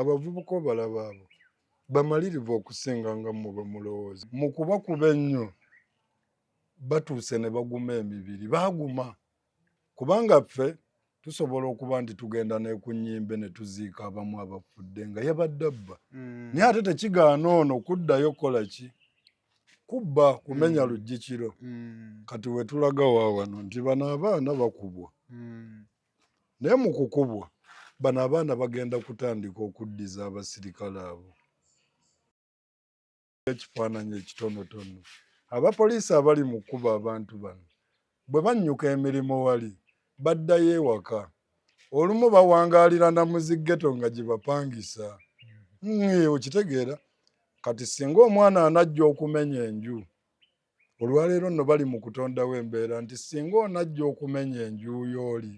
abavubuka balaba abo bamalirivu okusinga nga mwe mulowooza mu kubakuba ennyo batuuse ne baguma emibiri baaguma kubanga ffe tusobola okuba nti tugenda ne ku nnyimbe ne tuziika abamu abafudde nga yabadde abba naye ate tekigaana ono kuddayo kukola ki kubba kumenya luggi kiro kati we tulaga waawano nti bano abaana bakubwa naye mu kukubwa bano abaana bagenda kutandika okuddiza abasirikale abo ekifaananyi ekitonotono abapoliisi abali mu kkuba abantu bano bwe bannyuka emirimu wali baddayo ewaka olumu bawangaalira na muziggeto nga gye bapangisa okitegeera kati singa omwana anajja okumenya enju olwaleero nno bali mu kutondawo embeera nti singa onajja okumenya enju y'oli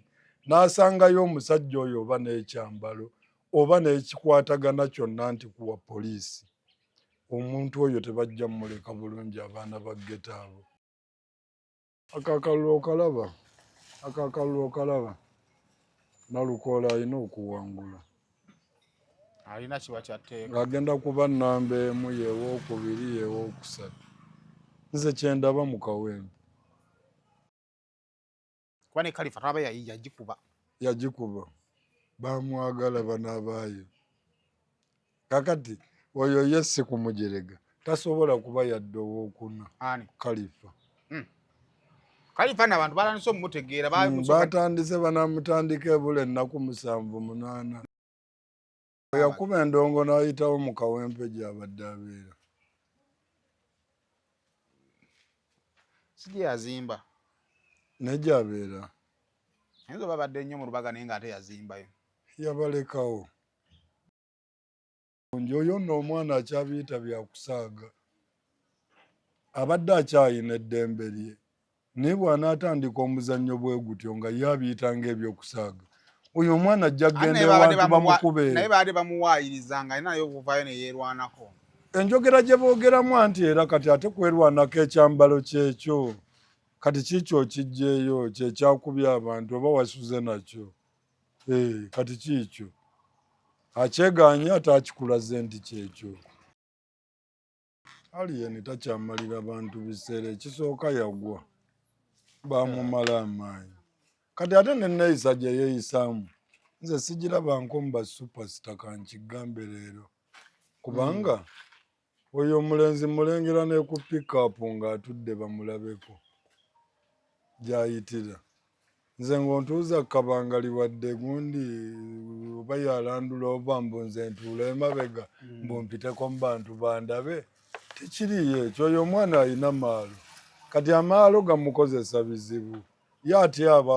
n'asangayo omusajja oyo oba n'ekyambalo oba n'ekikwatagana kyonna nti kuwa poliisi omuntu oyo tebajja mmuleka bulungi abaana ba ggeto abo akakalulu okalaba Nalukoola alina okuwangula alina kiba kyatteeka ng'agenda kuba nnamba emu yeewookubiri yeewookusatu nze kyendaba mu kawempe kuba ne Kalifa taba yagikuba baamwagala banaabaayo kakati oyo ye si kumujerega tasobola kuba yadde owookuna Kalifa Kalifa n'abantu baatandise omumutegeera baatandise banamutandika ebula ennaku 7-8 yakuba endongo n'ayitawo mu kawempe gy'abadde abeera si gye yazimba naye gy'abeera ayinza oba abadde nnyo mu lubaga naye ng'ate yazimbayo yabalekawo oyo nno omwana akyabiyita byakusaaga abadde akyayina eddembe lye naye bw'anaatandika omuzannyo bwe gutyo nga ye abiyita ng'ebyokusaaga oyo omwana ajja kgenda ewantu bamukube naye baadde bamuwaayiriza nga alina naye okuvaayo ne yeerwanako enjogera gye boogeramu anti era kati ate kwerwanako ekyambalo kyekyo kati kiikyo okijjeeyo kyekyakubya abantu oba wasuze nakyo kati kiikyo akyeganye ate akikulaze nti kyekyo aliyeni takyamalira bantu biseera ekisooka yagwa baamumala amaanyi kati ate nenneeyisa gye yeeyisaamu nze sigirabanko mu basupasita kankigambe leero kubanga oyo omulenzi mulengera ne ku pikapu ng'atudde bamulabeko gy'ayitira nze ng'ontuuza kabangali wadde gundi oba yalandula oba mbu nze ntuula emabega mbumpiteko mu bantu bandabe tekiriyo ekyo oyo omwana alina maalo kati amaalo gamukozesa bizibu ye atyaba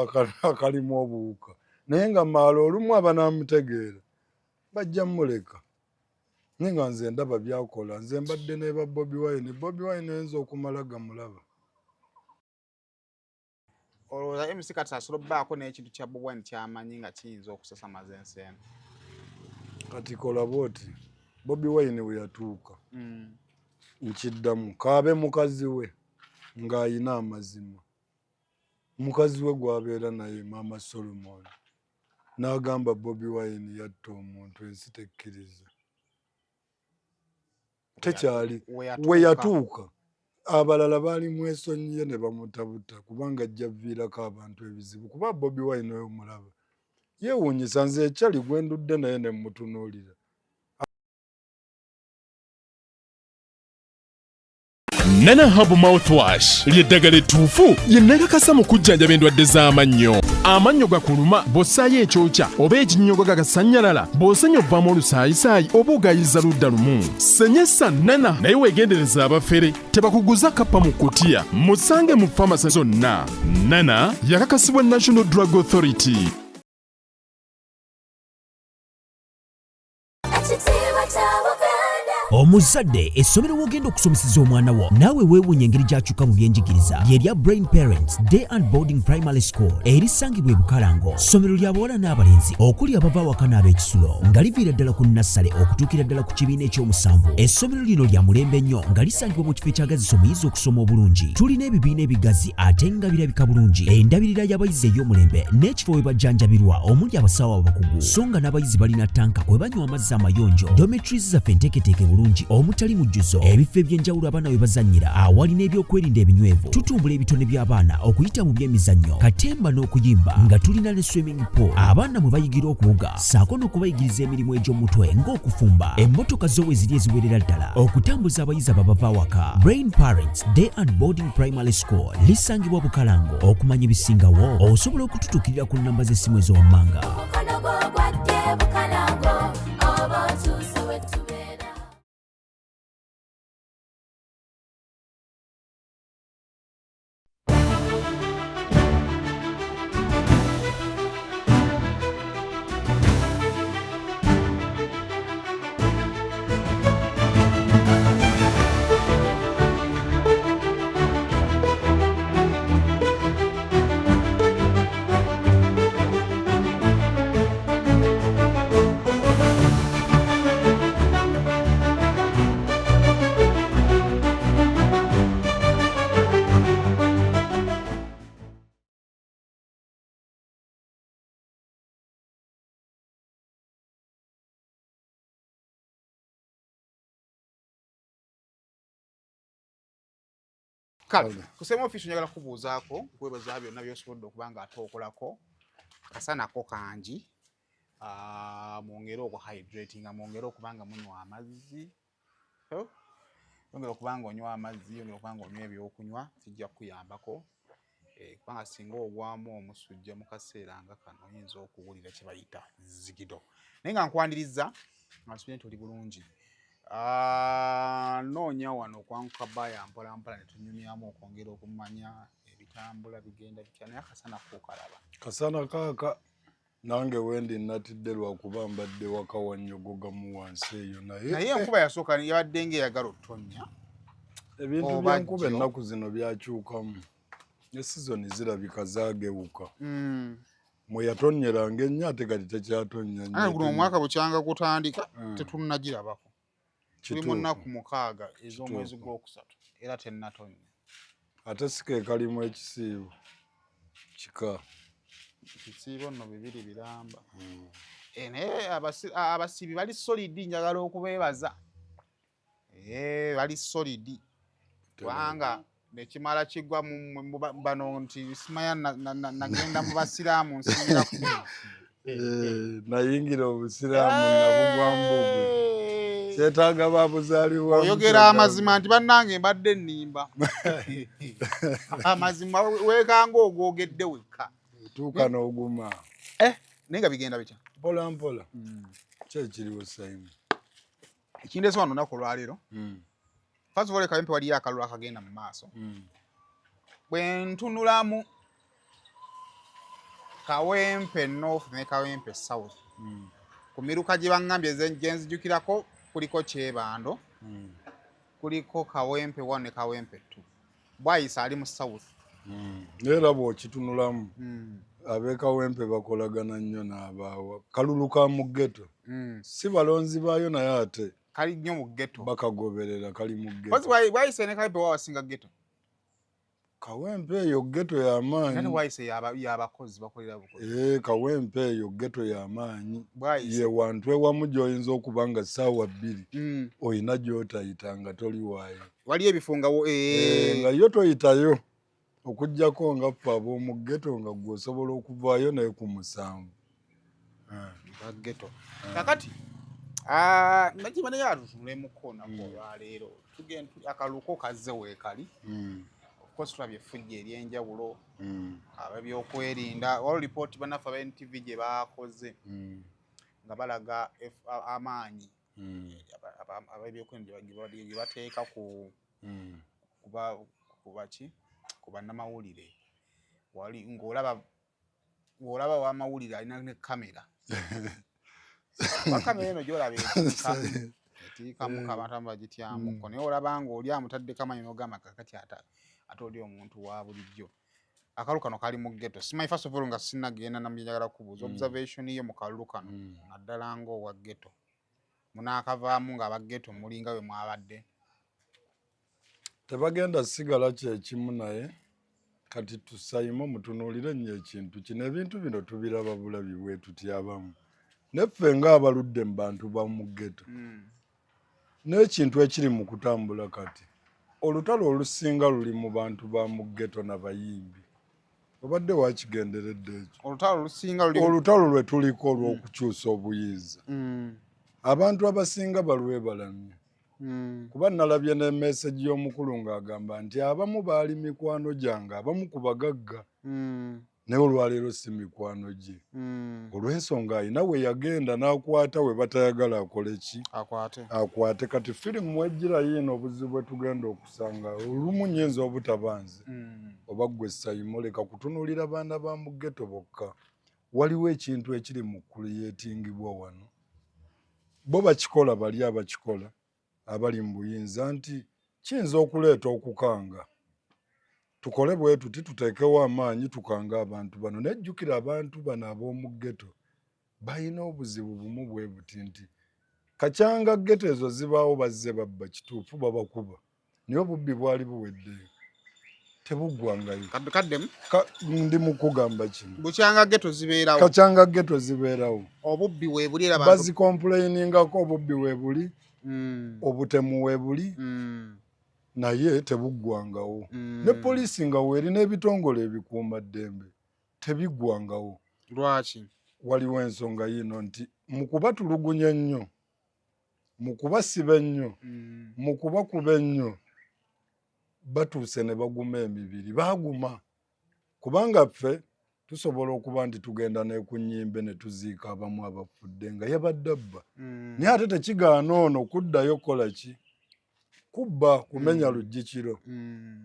akalimu obuwuka naye nga maalo olumu abanaamutegeera bajja mmuleka naye nga nze ndaba byakola nze mbadde ne ba Bobi Wine ayinza okumala gamulaba olowooza MC kati asobola obbaako n'ekintu kya Bobi Wine ky'amanyi nga kiyinza okusasamaza ensi eno kati kola bwoti Bobi Wine we yatuuka nkiddamu kaabe mukazi we ng'ayina amazima mukazi we gw'abeera naye maama Solomon n'agamba Bobi Wine yatta omuntu ensi tekkiriza tekyali we yatuuka abalala baali mwesonyiye ne bamutabuta kubanga ajja viirako abantu ebizibu kuba Bobi Wine oyo mulaba yeewuunyisa nze ekyali gwe ndudde naye ne mmutunuulira Nana Hub Mouthwash ly'eddagala ettuufu lye nnakakasa mu kujjanjaba endwadde z'amannyo. Amannyo gakuluma bw'ossaayo ekyokya oba ekinnyogo gagasannyalala bw'osenya ovaamu olusaayisaayi oba ogayiza ludda lumu. Senyesa Nana naye weegendereza abafere tebakuguza kappa mu kkutiya musange mu famasi zonna. Nana yakakasibwa National Drug Authority. Ekitiibwa kya Buganda Omuzadde essomero wogenda okusomeseza omwana wo naawe weewuunya engeri gy'akyuka mu byenjigiriza ly'erya Brain Parents Day and Boarding Primary School erisangibwa e Bukalango. Ssomero lya bawala n'abalenzi okuli abava awaka n'ab'ekisulo nga liviira ddala ku nnassale okutuukira ddala ku kibiina eky'omusanvu. Essomero lino lya mulembe nnyo nga lisangibwa mu kifo ekyagaziza omuyizi okusoma obulungi. Tulina ebibiina ebigazi ate nga birabika bulungi. Endabirira y'abayizi ey'omulembe n'ekifo we bajjanjabirwa omuli abasawo abakugu. So nga n'abayizi balina tanka kwe banywa amazzi amayonjo. Dormitories zaffe nteeketeeke bulungi omutali mujjuzo. Ebifo eby'enjawulo abaana we bazannyira awali n'ebyokwerinda ebinywevu. Tutumbula ebitone by'abaana okuyita mu by'emizannyo, katemba n'okuyimba nga tulina ne swimming pool abaana mwe bayigira okuwuga ssaako n'okubayigiriza emirimu egy'omutwe ng'okufumba. Emmotoka zo we ziri eziwerera ddala okutambuza abayizi ababava awaka. Brain Parents Day and Boarding Primary School lisangibwa Bukalango. Okumanya ebisingawo osobola okututuukirira ku nnamba z'essimu ez'owammanga. Kale kusema ofisi njagala kubuuzaako kwebaza byonna by'osobodde okuba nga ate okolako kasanako kangi mwongere okuhydratinga mwongere okuba nga munywa amazzi yongera okuba nga onywa amazzi yongera okuba nga onywa ebyokunywa kijja kukuyambako kubanga singa ogwamu omusujja mu kaseera nga kano oyinza okuwulira kye bayita zigido naye nga nkwaniriza nga tuli bulungi. Noonya wano okwanguka baya mpola mpola ne tunyumyamu okwongera okumanya ebitambula bigenda bitya naye akasana kukalaba. Kasana kaaka nange wendi natidde lwakuba mbadde waka wannyogoga mu wansi eyo naye enkuba yasooka yabadde ng'eyagala otonya. Ebintu by'enkuba ennaku zino byakyukamu. Esizoni zirabika zaagewuka. Mwe yatonnyeranga ennyo ate kati tekyatonnya nnyo. Guno omwaka bukyanga kutandika tetunnagirabako. Tuli mu nnaku 6 ez'omwezi gw'okusatu era tennatonnya. Ate sike kalimu ekisiibo kika. Ekisiibo nno 2 biramba. Naye abasibi bali solidi njagala okubeebaza. Bali solidi. Kubanga nekimala kigwa mu bano nti simaya nagenda mu basiraamu nsingira ku nayingira obusiraamu nabugwambugwe. Kyetaaga babuzaaliwa. Oyogera amazima nti bannange mbadde nnimba. Amazima weekanga ogwogedde wekka. Tuuka n'oguma. Naye nga bigenda bitya? Mpola mpola. Kyekiriwo Simon. Ekindeese wano lunaku olwaleero. First of all, Kawempe waliyo akalulu akagenda mu maaso. Bwe ntunulamu Kawempe North ne Kawempe South. Ku miruka gye baŋŋambye gye nzijukirako kuliko Kyebando, kuliko Kawempe 1 ne Kawempe 2. Bwayisa ali mu South. Era bw'okitunulamu ab'e Kawempe bakolagana nnyo n'abaawa. Kalulu ka mu ghetto. Si balonzi baayo naye ate kali nnyo mu ghetto. Bakagoberera kali mu ghetto. Bwayisa ne Kawempe wawasinga ghetto. Kawempe eyo ghetto y'amaanyi. Nani Bwayisa y'abakozi bakolera bukozi. Kawempe eyo ghetto y'amaanyi. Ye wantu ewamu gy'oyinza okuba nga ssaawa 2 oyina gy'otayita nga toli waayo. Waliyo ebifunga nga yo toyitayo okuggyako nga ffe ab'omu ghetto nga gw'osobola okuvaayo naye ku 7. Ghetto. Kakati nakimane yatutulemuko nako olwaleero tugenda akaluko kazze weekali. Of course tulabye effujjo ery'enjawulo ab'ebyokwerinda waliwo lipooti bannaffe aba NTV gye baakoze nga balaga amaanyi ab'ebyokwerinda gye bateeka ku bannamawulire wali ng'olaba w'amawulire alina ne kamera. Kamera eno gy'olaba kitiikamu kabatamba gityamuko naye olaba nga oli amutadde kamanyi n'ogamba kakati ate oli omuntu wa bulijjo. Akalulu kano kali mu ghetto. Simanyi first of all nga sinnagenda njagala kubuuza observation ye mu kalulu kano naddala ng'owa ghetto. Munaakavaamu ng'aba ghetto mulinga bwe mwabadde. Tebagenda sigala kyekimu naye kati tusayimo mutunuulire nnyo ekintu kino. Ebintu bino tubiraba bulabi bwe tutyabamu. Neffe ng'abaludde mu bantu ba mu ghetto. N'ekintu ekiri mu kutambula kati. Olutalo olusinga luli mu bantu ba mu ghetto n'abayimbi. Obadde wakigenderedde ekyo. Olutalo lwe tuliko olw'okukyusa obuyinza. Abantu abasinga balwebalamye. Kuba nalabye ne message y'omukulu ng'agamba nti abamu baali mikwano gyange, abamu ku bagagga. Naye olwaleero si mikwano gye. Olw'ensonga ayina we yagenda n'akwata we batayagala akole ki? Akwate. Kati firimu wejjira yiino obuzibu bwe tugenda okusanga olumu nnyinza obutabanze. Oba ggwe Sayimo leka kutunuulira baana ba mu ghetto bokka. Waliwo ekintu ekiri mu kuliyetingibwa wano. Bo bakikola bali abakikola abali mu buyinza nti kiyinza okuleeta okukanga. Tukole bwe tuti tuteekewo amaanyi tukanga abantu bano. Nejjukira abantu bano ab'omu ghetto balina obuzibu bumu bwe buti nti kacyanga ghetto ezo zibaawo bazze babba kituufu babakuba. Naye obubbi bwali buweddeyo. Tebuggwangayo. Kaddemu? Ndi mu kugamba kino. Bukyanga ghetto zibeerawo. Kacyanga ghetto zibeerawo. Obubbi we buli era bazikomplainingako obubbi we buli. Obutemu we buli. Naye tebuggwangawo. Ne poliisi nga weerina ebitongole ebikuuma ddembe tebiggwangawo. Lwaki? Waliwo ensonga yiino nti mu kubatulugunya ennyo, mu kubasiba ennyo, mu kubakuba ennyo, batuuse ne baguma emibiri. Baaguma. Kubanga ffe tusobola okuba nti tugenda ne ku nnyimbe ne tuziika abamu abafudde nga yabadde abba. Naye ate tekigaana ono kuddayo kukola ki? Kubba, kumenya luggi kiro.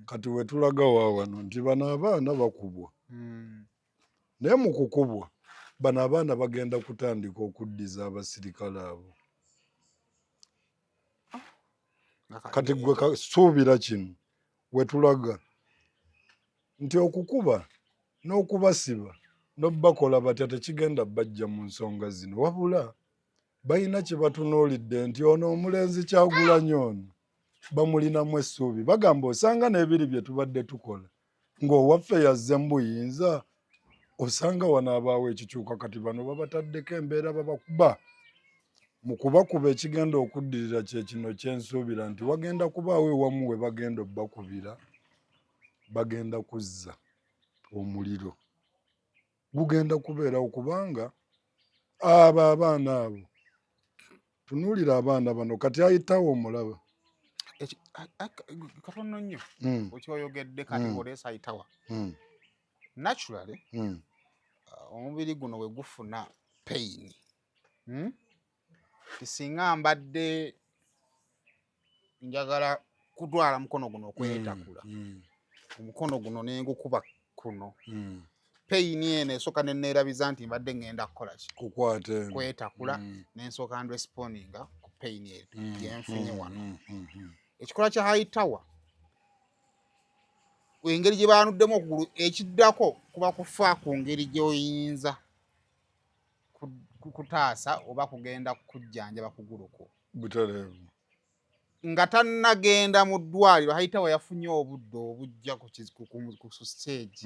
Kati we tulaga wano nti bano abaana bakubwa. Naye mu kukubwa bano abaana bagenda kutandika okuddiza abasirikale abo. Kati gwe suubira kino we tulaga nti okukuba n'okubasiba n'obakola batya tekigenda bajja mu nsonga zino. Wabula balina kye batunuulidde nti ono omulenzi Kyagulanyi ono bamulinamu essuubi. Bagamba osanga n'ebiri bye tubadde tukola ng'owaffe yazze mu buyinza osanga wano abaawo ekikyuka. Kati bano babataddeko embeera babakuba. Mu kubakuba ekigenda okuddirira kye kino kyensuubira nti wagenda kubaawo ewamu we bagenda obbakubira bagenda kuzza omuliro. Gugenda kubeerawo kubanga abo abaana abo tunuulira abaana bano kati ayitawo omulaba. Katono nnyo okyoyogedde kati oleesa ayitawa. Naturally omubiri guno we gufuna pain. Kisinga mbadde njagala kutwala mukono guno okwetakula. Omukono guno ne ngukuba kuno. Pain eno esooka ne neerabiza nti mbadde ngenda kukola ki? Kukwate. Kwetakula n'ensooka ndresponninga ku pain yenfunye wano. Ekikola kya Hightower engeri gye baanuddemu okugulu ekiddako kuba kufa ku ngeri gy'oyinza kutaasa oba kugenda kujjanjaba kugulu kwo. Butereevu. Nga tannagenda mu ddwaliro Hightower yafunye obudde obujja ku stage.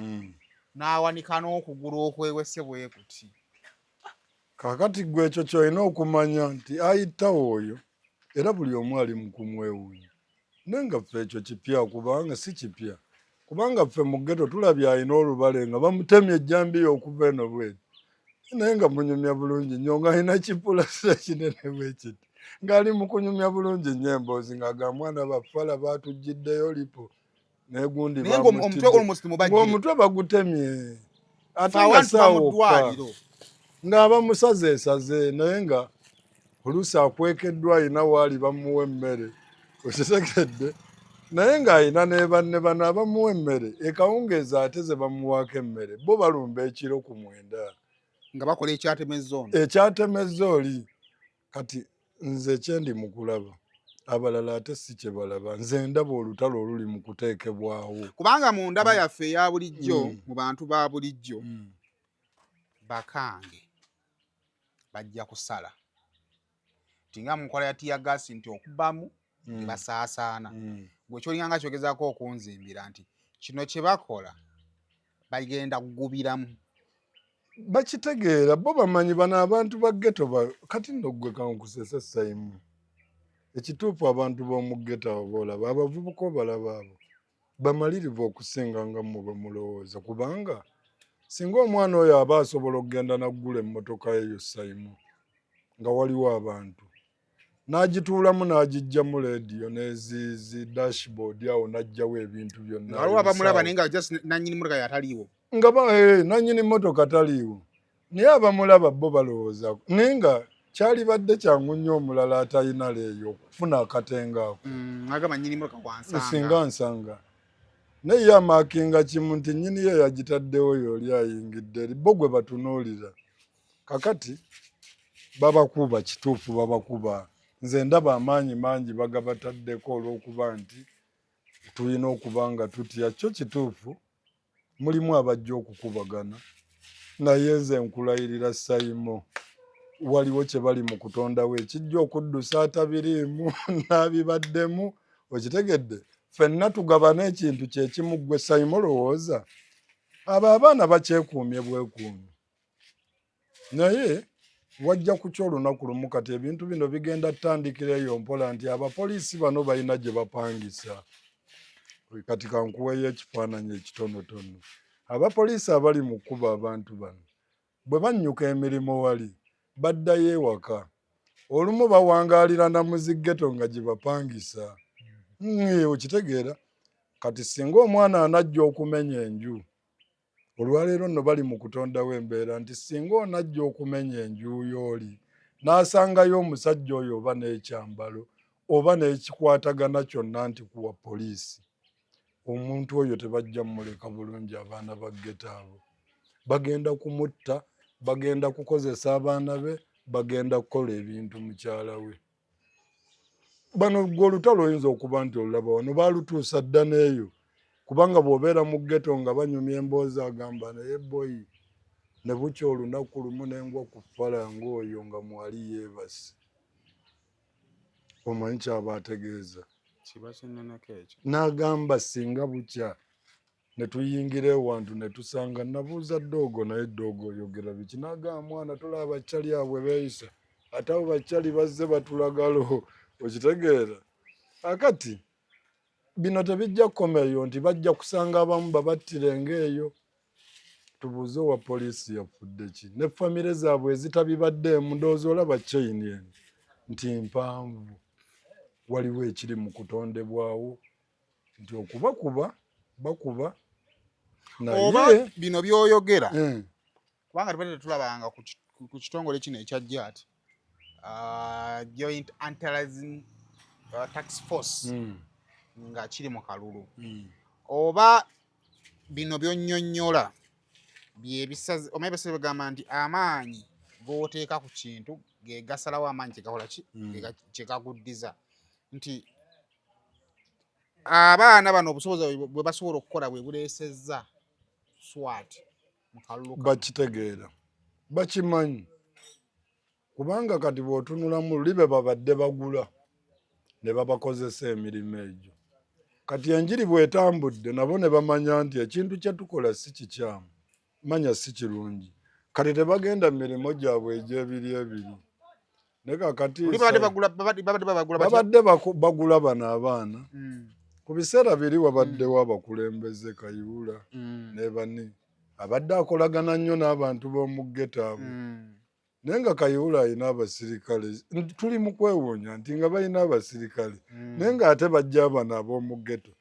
N'awanika n'okugulu okwewese bwe kuti. Kaakati ggwe ekyo ky'olina okumanya nti Hightower oyo era buli omu ali mu kumwewuunya. Naye nga ffe ekyo kipya kubanga si kipya. Kubanga ffe mu ghetto tulabye alina olubale nga bamutemye ejjambiya okuva eno bweti. Naye nga munyumya bulungi nnyo ng'alina kipulasa kinene bwe kiti. Ng'ali mu kunyumya bulungi nnyo emboozi ng'agamba mwana baffala baatujjiddeyo lipo. Naye gundi omutwe bagutemye. Ate nga saawokka. Ng'abamusazeesaze naye nga oluusi akwekeddwa alina waali bamuwa emmere. Okitegedde? Naye ng'alina ne banne bano abamuwa emmere ekawungeezi ate ze bamuwaako emmere bo balumba ekiro ku 9. Nga bakola ekyatemezza ono. Ekyatemezza oli. Kati nze kyendi mu kulaba abalala ate si kye balaba. Nze ndaba olutalo oluli mu kuteekebwawo. Kubanga mu ndaba yaffe eya bulijjo mu bantu ba bulijjo bakange bajja kusala tinga mu nkola ya tiyagasi nti okubamu basaasaana. Gwe kyolinga nga kyogezaako okunzimbira nti kino kye bakola bagenda kugubiramu. Bakitegeera bo bamanyi bano abantu ba ghetto kati nno ggwe kankusese Simon. Ekituufu abantu b'omu ghetto abo boolaba abavubuka obalaba abo bamalirivu okusinga nga mmwe bwe mulowooza, kubanga singa omwana oyo aba asobola okugenda naggula emmotoka eyo Simon nga waliwo abantu n'agituulamu n'agiggyamu leediyo n'ezizi dashboard awo n'aggyawo ebintu byonna. Waliwo abamulaba naye nga just nannyini mmotoka yataliiwo. Nga nannyini mmotoka taliiwo. Naye abamulaba bo balowooza. Naye nga kyalibadde kyangu nnyo omulala atalina leeyo okufuna akatenga ako. Agamba nnyini mmotoka wansanga. Singa nsanga. Naye ye amaakinga kimu nti nnyini ye yagitaddewo y'oli ayingidde eri. Bo gwe batunuulira. Kakati babakuba kituufu babakuba. Nze ndaba amaanyi mangi bagabataddeko olw'okuba nti tulina okuba nga tutya. Kyo kituufu mulimu abajja okukubagana. Naye nze nkulayirira Simon waliwo kye bali mu kutondawo ekijja okuddusa atabiriimu n'abibaddemu. Okitegedde? Ffenna tugabana ekintu kye kimu. Ggwe Simon lowooza abo abaana bakyekuumye bwekuumye. Naye wajja ku ky'olunaku lumu kati ebintu bino bigenda tandikira eyo mpola nti abapoliisi bano balina gye bapangisa. Kati kankuweeyo ekifaananyi ekitonotono. Abapoliisi abali mu kkuba abantu bano bwe bannyuka emirimu wali baddayo ewaka. Olumu bawangaalira na muziggeto nga gye bapangisa. Okitegeera? Kati singa omwana anajja okumenya enju, olwaleero nno bali mu kutondawo embeera nti singa onajja okumenya enju y'oli n'asangayo omusajja oyo oba n'ekyambalo oba n'ekikwatagana kyonna nti kuwa poliisi, omuntu oyo tebajja mmuleka bulungi. Abaana ba ghetto abo bagenda kumutta, bagenda kukozesa abaana be, bagenda kukola ebintu mukyala we. Bano gwe olutalo oyinza okuba nti olulaba wano baalutuusa dda n'eyo, kubanga bw'obeera mu ghetto nga banyumya emboozi agamba naye boyi ne bukya olunaku lumu n'engwa ku falanga oyo nga mwali yeebase. Omanyi kyaba ategeeza? Kiba kineneko ekyo. N'agamba singa bukya ne tuyingira ewantu ne tusanga nabuuza ddoogo naye ddoogo oyogera biki? N'agamba mwana tolaba abakyali abwe beeyisa ate abo bakyali bazze batulagalo. Okitegeera? Akati bino tebijja kukomeyo nti bajja kusanga abamu babattire ng'eyo. Tubuuze owa poliisi yafudde ki? Ne famire zaabwe ezitabibaddeemu ndowooza olaba chain eno nti mpanvu. Waliwo ekiri mu kutondebwawo nti okubakuba bakuba. Oba bino by'oyogera kubanga tubadde tetulabanga ku kitongole kino ekya JAT, Joint Anti-Terrorism Task Force nga kiri mu kalulu. Oba bino by'onnyonnyola byebisaze omanyi basaze bagamba nti amaanyi g'oteeka ku kintu ge gasalawo amaanyi kyegakola ki kyegaguddiza. Nti abaana bano obusobozi bwe basobola okukola bwe buleesezza SWAT mu kalulu. Bakitegeera, bakimanyi, kubanga kati bw'otunulamu luli be babadde bagula ne babakozesa emirimu egyo. Kati enjiri bw'etambudde nabo ne bamanya nti ekintu kye tukola si kikyamu, manya si kirungi. Kati tebagenda mirimu gyabwe egy'ebiri ebiri. Ne kakati babadde bagula bano abaana. Ku biseera biri wabaddewo abakulembeze Kayihura ne bani abadde akolagana nnyo n'abantu b'omu ghetto abo. Naye nga Kayihura alina abasirikale, tuli mu kwewuunya nti nga balina abasirikale naye ng'ate bajja bano ab'omu ghetto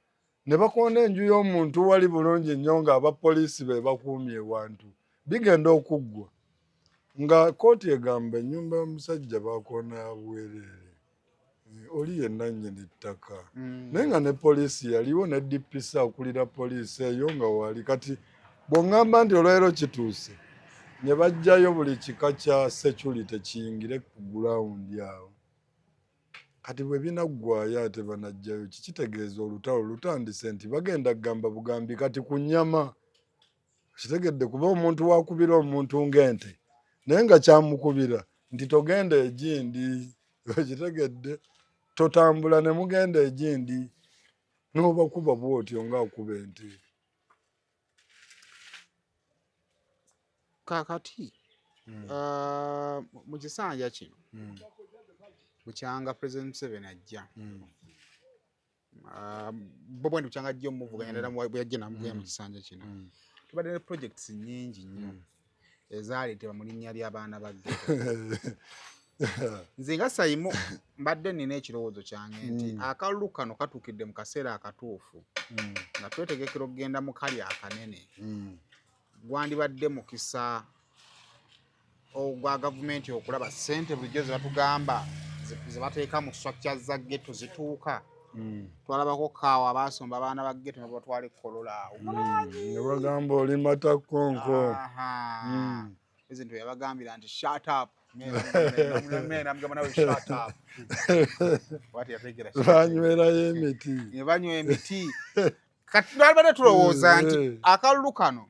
ne bakoona enju y'omuntu wali bulungi nnyo nga abapoliisi be bakuumye ewantu, bigenda okuggwa. Nga kooti egamba ennyumba y'omusajja bakoona ya bwereere, oli yenna nnyini ttaka. Naye nga ne poliisi yaliwo ne DPC akulira poliisi eyo nga wali. Kati bw'oŋŋamba nti olwaleero kituuse ne bajjayo buli kika kya security kiyingire ku gulawundi awo. kati bwe binaggwayo ate banajjayo kikitegeeza olutalo lutandise nti bagenda kugamba bugambi kati ku nnyama kitegedde kuba omuntu wakubira omuntu ng'ente naye nga kyamukubira nti togenda egindi kitegedde totambula ne mugenda egindi n'obakuba bw'otyo ng'akuba ente. Kaakati mu kisanja kino bukyanga President Museveni ajja bo bwendi bukyanga ajja omuvuganya ddala bweyajja namuvuganya mu kisanja kino tubadde ne projects nnyingi nnyo ezaaleetebwa mu linnya ly'abaana ba ghetto. Nze nga Saimo mbadde nina ekirowoozo kyange nti akalulu kano katuukidde mu kaseera akatuufu nga twetegekera okugenda mu kali akanene gwandibadde mukisa ogwa gavumenti okulaba ssente bulijjo ze batugamba ze bateeka mu structure za ghetto zituuka. Twalabako kaawa baasomba abaana ba ghetto ne batwala ekkolola awo ne bagamba oli matakonko. President yabagambira nti shut up. Namugamba nawe shut up. Banywerayo emiti. Ne banywa emiti. Kati twalibadde tulowooza nti akalulu kano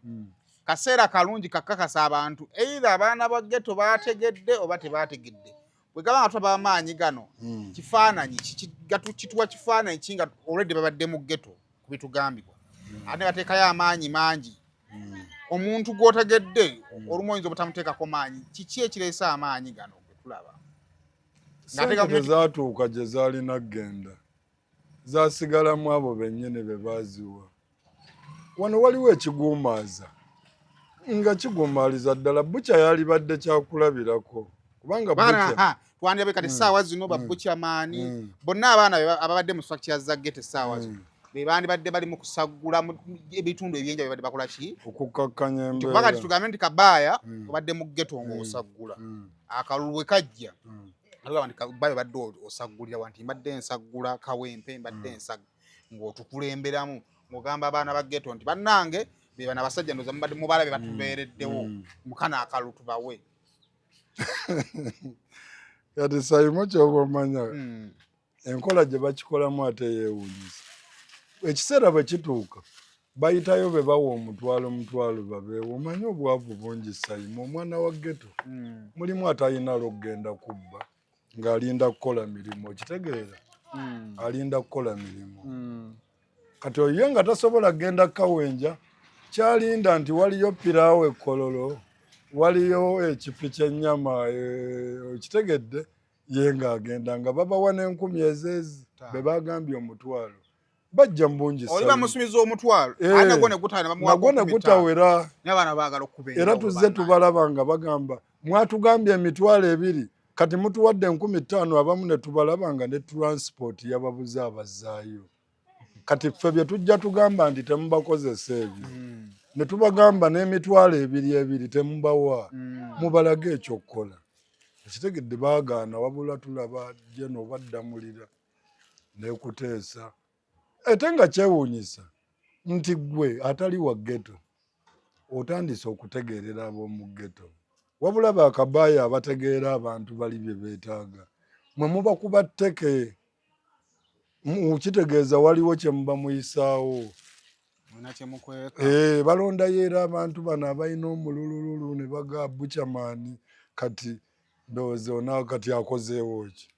kaseera kalungi kakakasa abantu either abaana ba ghetto baategedde oba tebaategedde. Bwe gaba nga twaba amaanyi gano kifaananyi kituwa kifaananyi kinga already babadde mu ghetto ku bitugambibwa ate bateekayo amaanyi mangi. Omuntu gw'otegedde olumu oyinza obutamuteekako maanyi kiki ekireese amaanyi gano gwe tulaba sente zaatuuka gye zaalina kgenda zaasigalamu abo bennyini be baaziwa. Wano waliwo ekiguumaaza nga kigumaaliza ddala bukya yalibadde kyakulabirako kubanga twandyabe kati essaawa zino babukyamaani bonna abaana ababadde mu structure za ghetto essaawa zino be bandibadde bali mu kusaggula ebitundu ebyenja bye badde bakola ki okukkakkanya embeera. Kuba kati tugambe nti Kabaaya obadde mu ghetto ng'osaggula akalulu bwe kajja alaba nti Kabaaya badde osaggulira wanti mbadde nsaggula Kawempe mbadde ng'otukulemberamu ng'ogamba abaana ba ghetto nti bannange be bana basajja ndoza mubadde mubala be batubeereddewo mukana akalulu tubawe. Kati Saimo ky'oba omanya enkola gye bakikolamu ate yeewuunyisa. Ekiseera bwe kituuka bayitayo be bawa omutwalo babeewo. Omanyi obwavu bungi Saimo omwana wa ghetto mulimu atalina lw'okugenda kubba ng'alinda kukola mirimu okitegeera alinda kukola mirimu. Kati oyo nga tasobola kgenda kawenja kyalinda nti waliyo piraawo ekkololo waliyo ekifi ky'ennyama okitegedde ye ng'agenda nga babawa n'enkumi ezeezi be bagambye omutwalo bajja mbungi oli bamusumiza omutwalo nagwo ne gutawera n'abaana baagala okubeera era tuzze tubalaba nga bagamba mwatugambye emitwalo 2 kati mutuwadde 15,000 abamu ne tubalaba nga ne transport yababuze abazzaayo. Kati ffe bye tujja tugamba nti temubakozesa ebyo ne tubagamba n'emitwalo 2 temubawa mubalaga ekyokukola. Ekitegedde baagaana wabula tulaba jeno baddamulira n'ekuteesa ate nga kyewuunyisa nti gwe atali wa ghetto otandise okutegeerera ab'omu ghetto wabula Kabaaya abategeera abantu bali bye beetaaga mwe mubakuba tteke kitegeeza waliwo kye muba muyisaawo. Balondayo era abantu bano abalina omululululu ne baga bukyamaani kati ndowooza onaawo kati akozeewo ki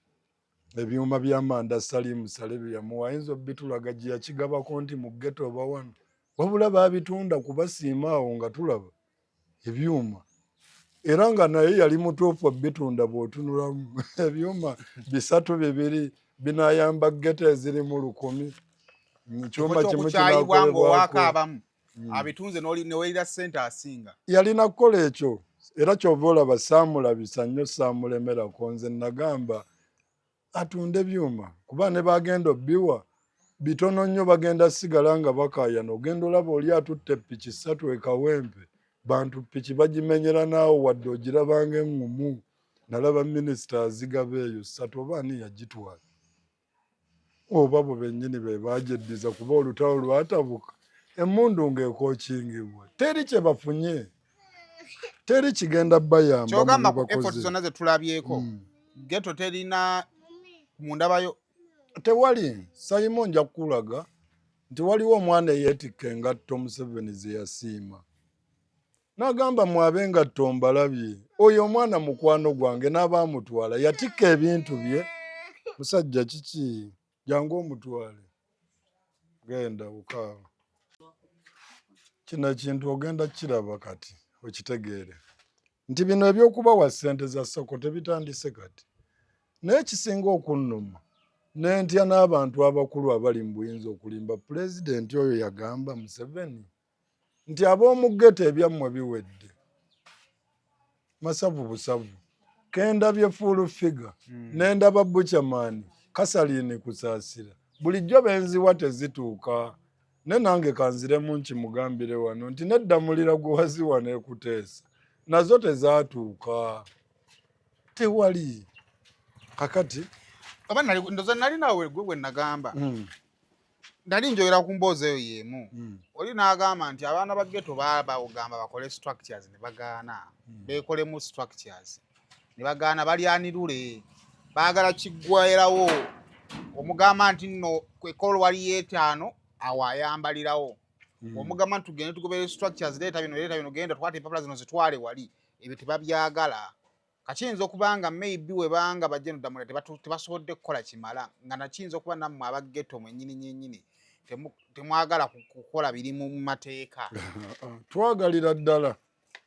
ebyuma by'amanda Salimu Sale bye yamuwa ayinza obitulaga gye yakigabako nti mu ghetto oba wano wabula baabitunda kubasiima awo nga tulaba ebyuma era nga naye yali mutuufu obitunda bw'otunulamu ebyuma 3 binaayamba ghetto eziri mu 1000 Icyumba kimu kinakolebwako abitunze newelira ssente asinga yalina kukola ekyo era kyova olaba saamulabisa nnyo saamulemerako nze nagamba atunde byuma kuba ne bagenda obbiwa bitono nnyo bagenda sigala nga bakaayana ogenda olaba oli atutte ppiki 3 Kawempe bantu ppiki bagimenyera naawe wadde ogirabanga eŋŋumu nalaba minisita azigaba eyo 3 oba ani yagitwala oba bo bennyini be bagyeddiza kuba olutalo lwatabuka emmundu ng'ekookingibwa teri kye bafunye teri kigenda bayamba kyogamba effort zonna ze tulabyeko ghetto terina mundabayo tewali Simon nja kulaga nti waliwo omwana eyeetikka engatto Museveni ze yasiima n'agamba mwabe engatto mbalabye oyo omwana mukwano gwange n'abaamutwala yatikka ebintu bye musajja kiki jangu omutwale genda ukaaba kino ekintu ogenda kiraba kati okitegeere nti bino ebyokubawa ssente za Sako tebitandise kati naye ekisinga okunnuma n'entya n'abantu abakulu abali mu buyinza okulimba pulezidenti oyo yagamba Museveni nti ab'omu ggeto ebyammwe biwedde masavu busavu kendabye full figure n'endaba Buchamani Kasaliini kusaasira bulijjo benziwa tezituuka ne nange kanziremu nkimugambire wano nti nedda mulira gwe waziwa n'ekuteesa nazo tezaatuuka tewali kakati oba ndoza nali naawe gwe nagamba nali njogera ku mboozi eyo y'emu oli n'agamba nti abaana ba ghetto baabagamba bakole structures ne bagaana beekolemu structures ne bagaana balyanirule baagala kiggwerawo omugamba nti nno ekkolo wali 5 awo ayambalirawo omugamba nti tugende tugobere structures leeta bino genda twate empapula zino zitwale wali ebyo tebabyagala kiyinza okuba nga maybe webanga bajja nodamula tebasobodde kukola kimala nga nakiyinza okuba nammwe abaggetto mwennyini temwagala kukola biri mu mateeka twagalira ddala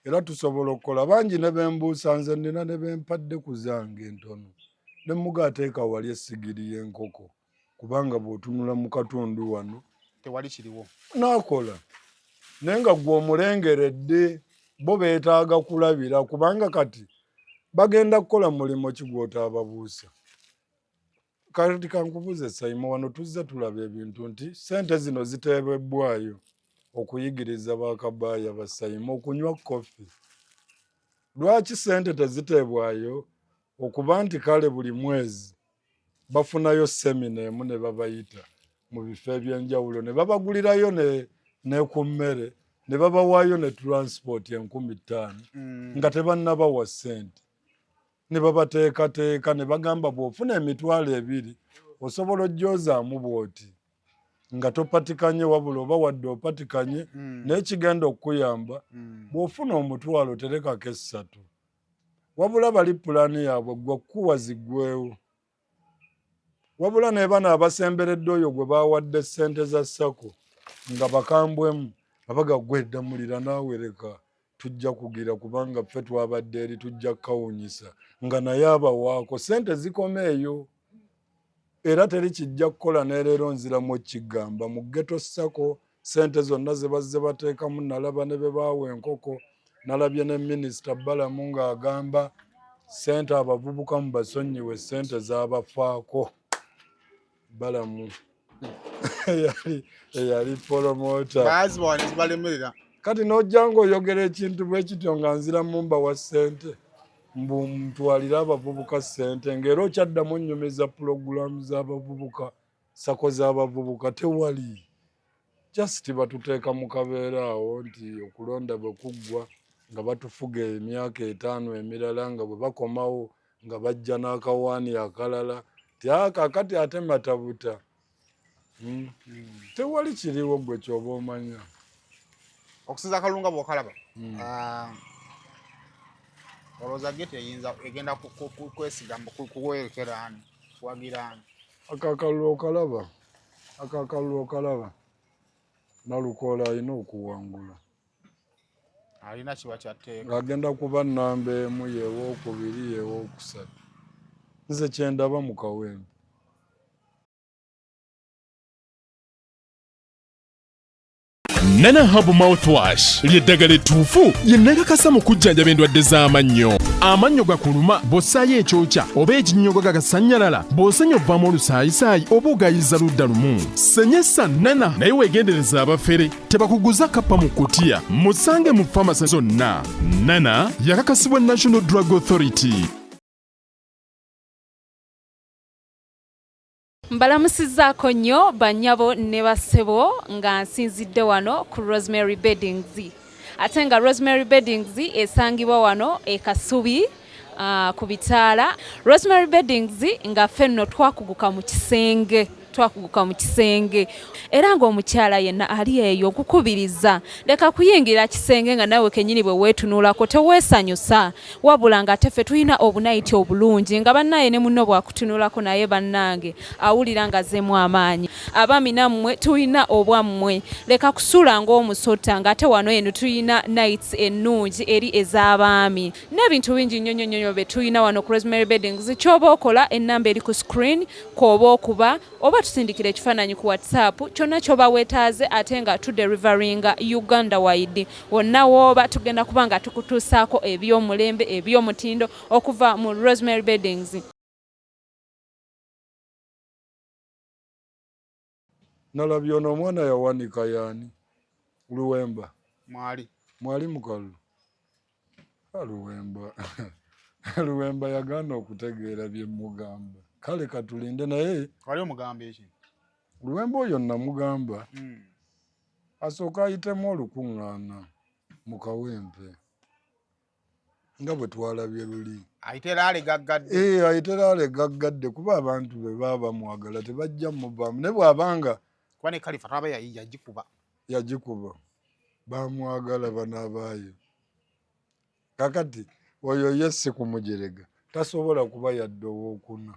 era tusobola okukola bangi ne bembuusa nze nina ne bempadde ku zange entono ne mugateeka wali essigiri y'enkoko kubanga bw'otunula mu katundu wano tewali kiriwo n'akola naye nga gwe omulengeredde bo beetaaga kulabira kubanga kati bagenda kukola mulimu ki gw'otaababuusa kati kankubuuze Simon wano tuzze tulaba ebintu nti ssente zino ziteebebbwayo okuyigiriza bakabaaya ba Simon okunywa kofi lwaki ssente teziteebwayo okuba nti kale buli mwezi bafunayo semina emu ne babayita mu bifo ebyenjawulo ne babagulirayo ne ku mmere ne babawaayo ne transport 15,000 nga tebannabawa ssente ne babateekateeka ne bagamba bw'ofuna emitwalo 2 osobola ojjozaamu bw'oti nga topatikanye wabula oba wadde opatikanye naye kigenda okukuyamba bw'ofuna omutwalo terekako 3 wabula bali pulaani yaabwe gwe kuwa ziggwewo wabula ne bano abasemberedde oyo gwe baawadde ssente za Sako nga bakambwemu abaga gweddamulira naawe leka tujja kugira kubanga ffe twabadde eri tujja kukawunyisa nga naye abawaako ssente zikoma eyo era teri kijja kukola nereero nziramu ekigamba mu ghetto Sako ssente zonna ze bazze bateekamu nalaba ne be baawa enkoko nalabye ne minisita Balamu ng'agamba ssente abavubuka mu basonyiwe ssente z'abafaako Balamu eyali promota baazi bawane zibalemerera kati n'ojja ng'oyogera ekintu bwe kityo nga nziramu mbawa ssente ntwalira abavubuka ssente ng'era okyaddamu nnyumiza pulogulaamu z'abavubuka Sako z'abavubuka tewali just batuteeka mu kabeera awo nti okulonda bwe kuggwa nga batufuga emyaka 5 emirala nga bwe bakomawo nga bajja n'akawaani akalala kakati ate matabuta tewali kiriwo gwe kyoba omanya okusinza akalunga bw'okalaba olowooza gete egenda kwesigamba kuwerekeraani kuwagiraani akakalulu okalaba Nalukoola alina okuwangula alina kiba kyatteeka ng'agenda kuba nnamba 1 yeewokubiri yeewokusatu nze kyendaba mu kawempe Nana Hub Mouthwash ly'eddagala ettuufu lye nnakakasa mu kujjanjaba endwadde z'amannyo. Amannyo gakuluma bw'ossaayo ekyokya oba ekinnyogo gagasanyalala bw'osenya ovaamu olusaayisaayi oba ogayiza ludda lumu. Senyesa Nana naye weegendereza abafere tebakuguza kappa mu kkutiya. Musange mu famasi zonna. Nana yakakasibwa National Drug Authority. Mbalamusizzaako nnyo bannyabo ne bassebo nga nsinzidde wano ku Rosemary Beddings. Ate nga Rosemary Beddings esangibwa wano e Kasubi ku bitaala. Rosemary Beddings nga ffenno twakuguka mu kisenge era ng'omukyala yenna ali eyo okukubiriza leka kuyingira kisenge nga nawe kenyini bwe weetunuulako teweesanyusa wabula nga ate ffe tulina obunayiti obulungi nga bannaye ne munno bwakutunuulako naye bannange awulira nga azzeemu amaanyi. Abaami nammwe tulina obwammwe leka kusuula ng'omusota ng'ate wano eno tulina nights ennungi eri ez'abaami n'ebintu bingi nnyo bye tulina wano ku Rosemary Beddings. Ky'oba okola ennamba eri ku screen kw'oba okuba oba tusindikira ekifaananyi ku WhatsApp kyonna ky'oba weetaaze ate nga tuderivaringa Uganda wide wonna w'oba tugenda kuba nga tukutuusaako eby'omulembe eby'omutindo okuva mu Rosemary Beddings. Nalabye ono omwana yawanika yaani Luwemba mwali mukalu Luwemba yagaana okutegeera bye mugamba kale katulinde naye wali omugamba eki Luwemba oyo namugamba asooka ayitemu olukuŋŋaana mu Kawempe nga bwe twalabye luli ayitera alegaggadde kuba abantu be baba mwagala tebajja muvaamu ne bw'abanga kuba ne Kalifa twaba yagikuba bamwagala banabaayo kakati oyo ye si kumujerega tasobola kuba yadde owookuna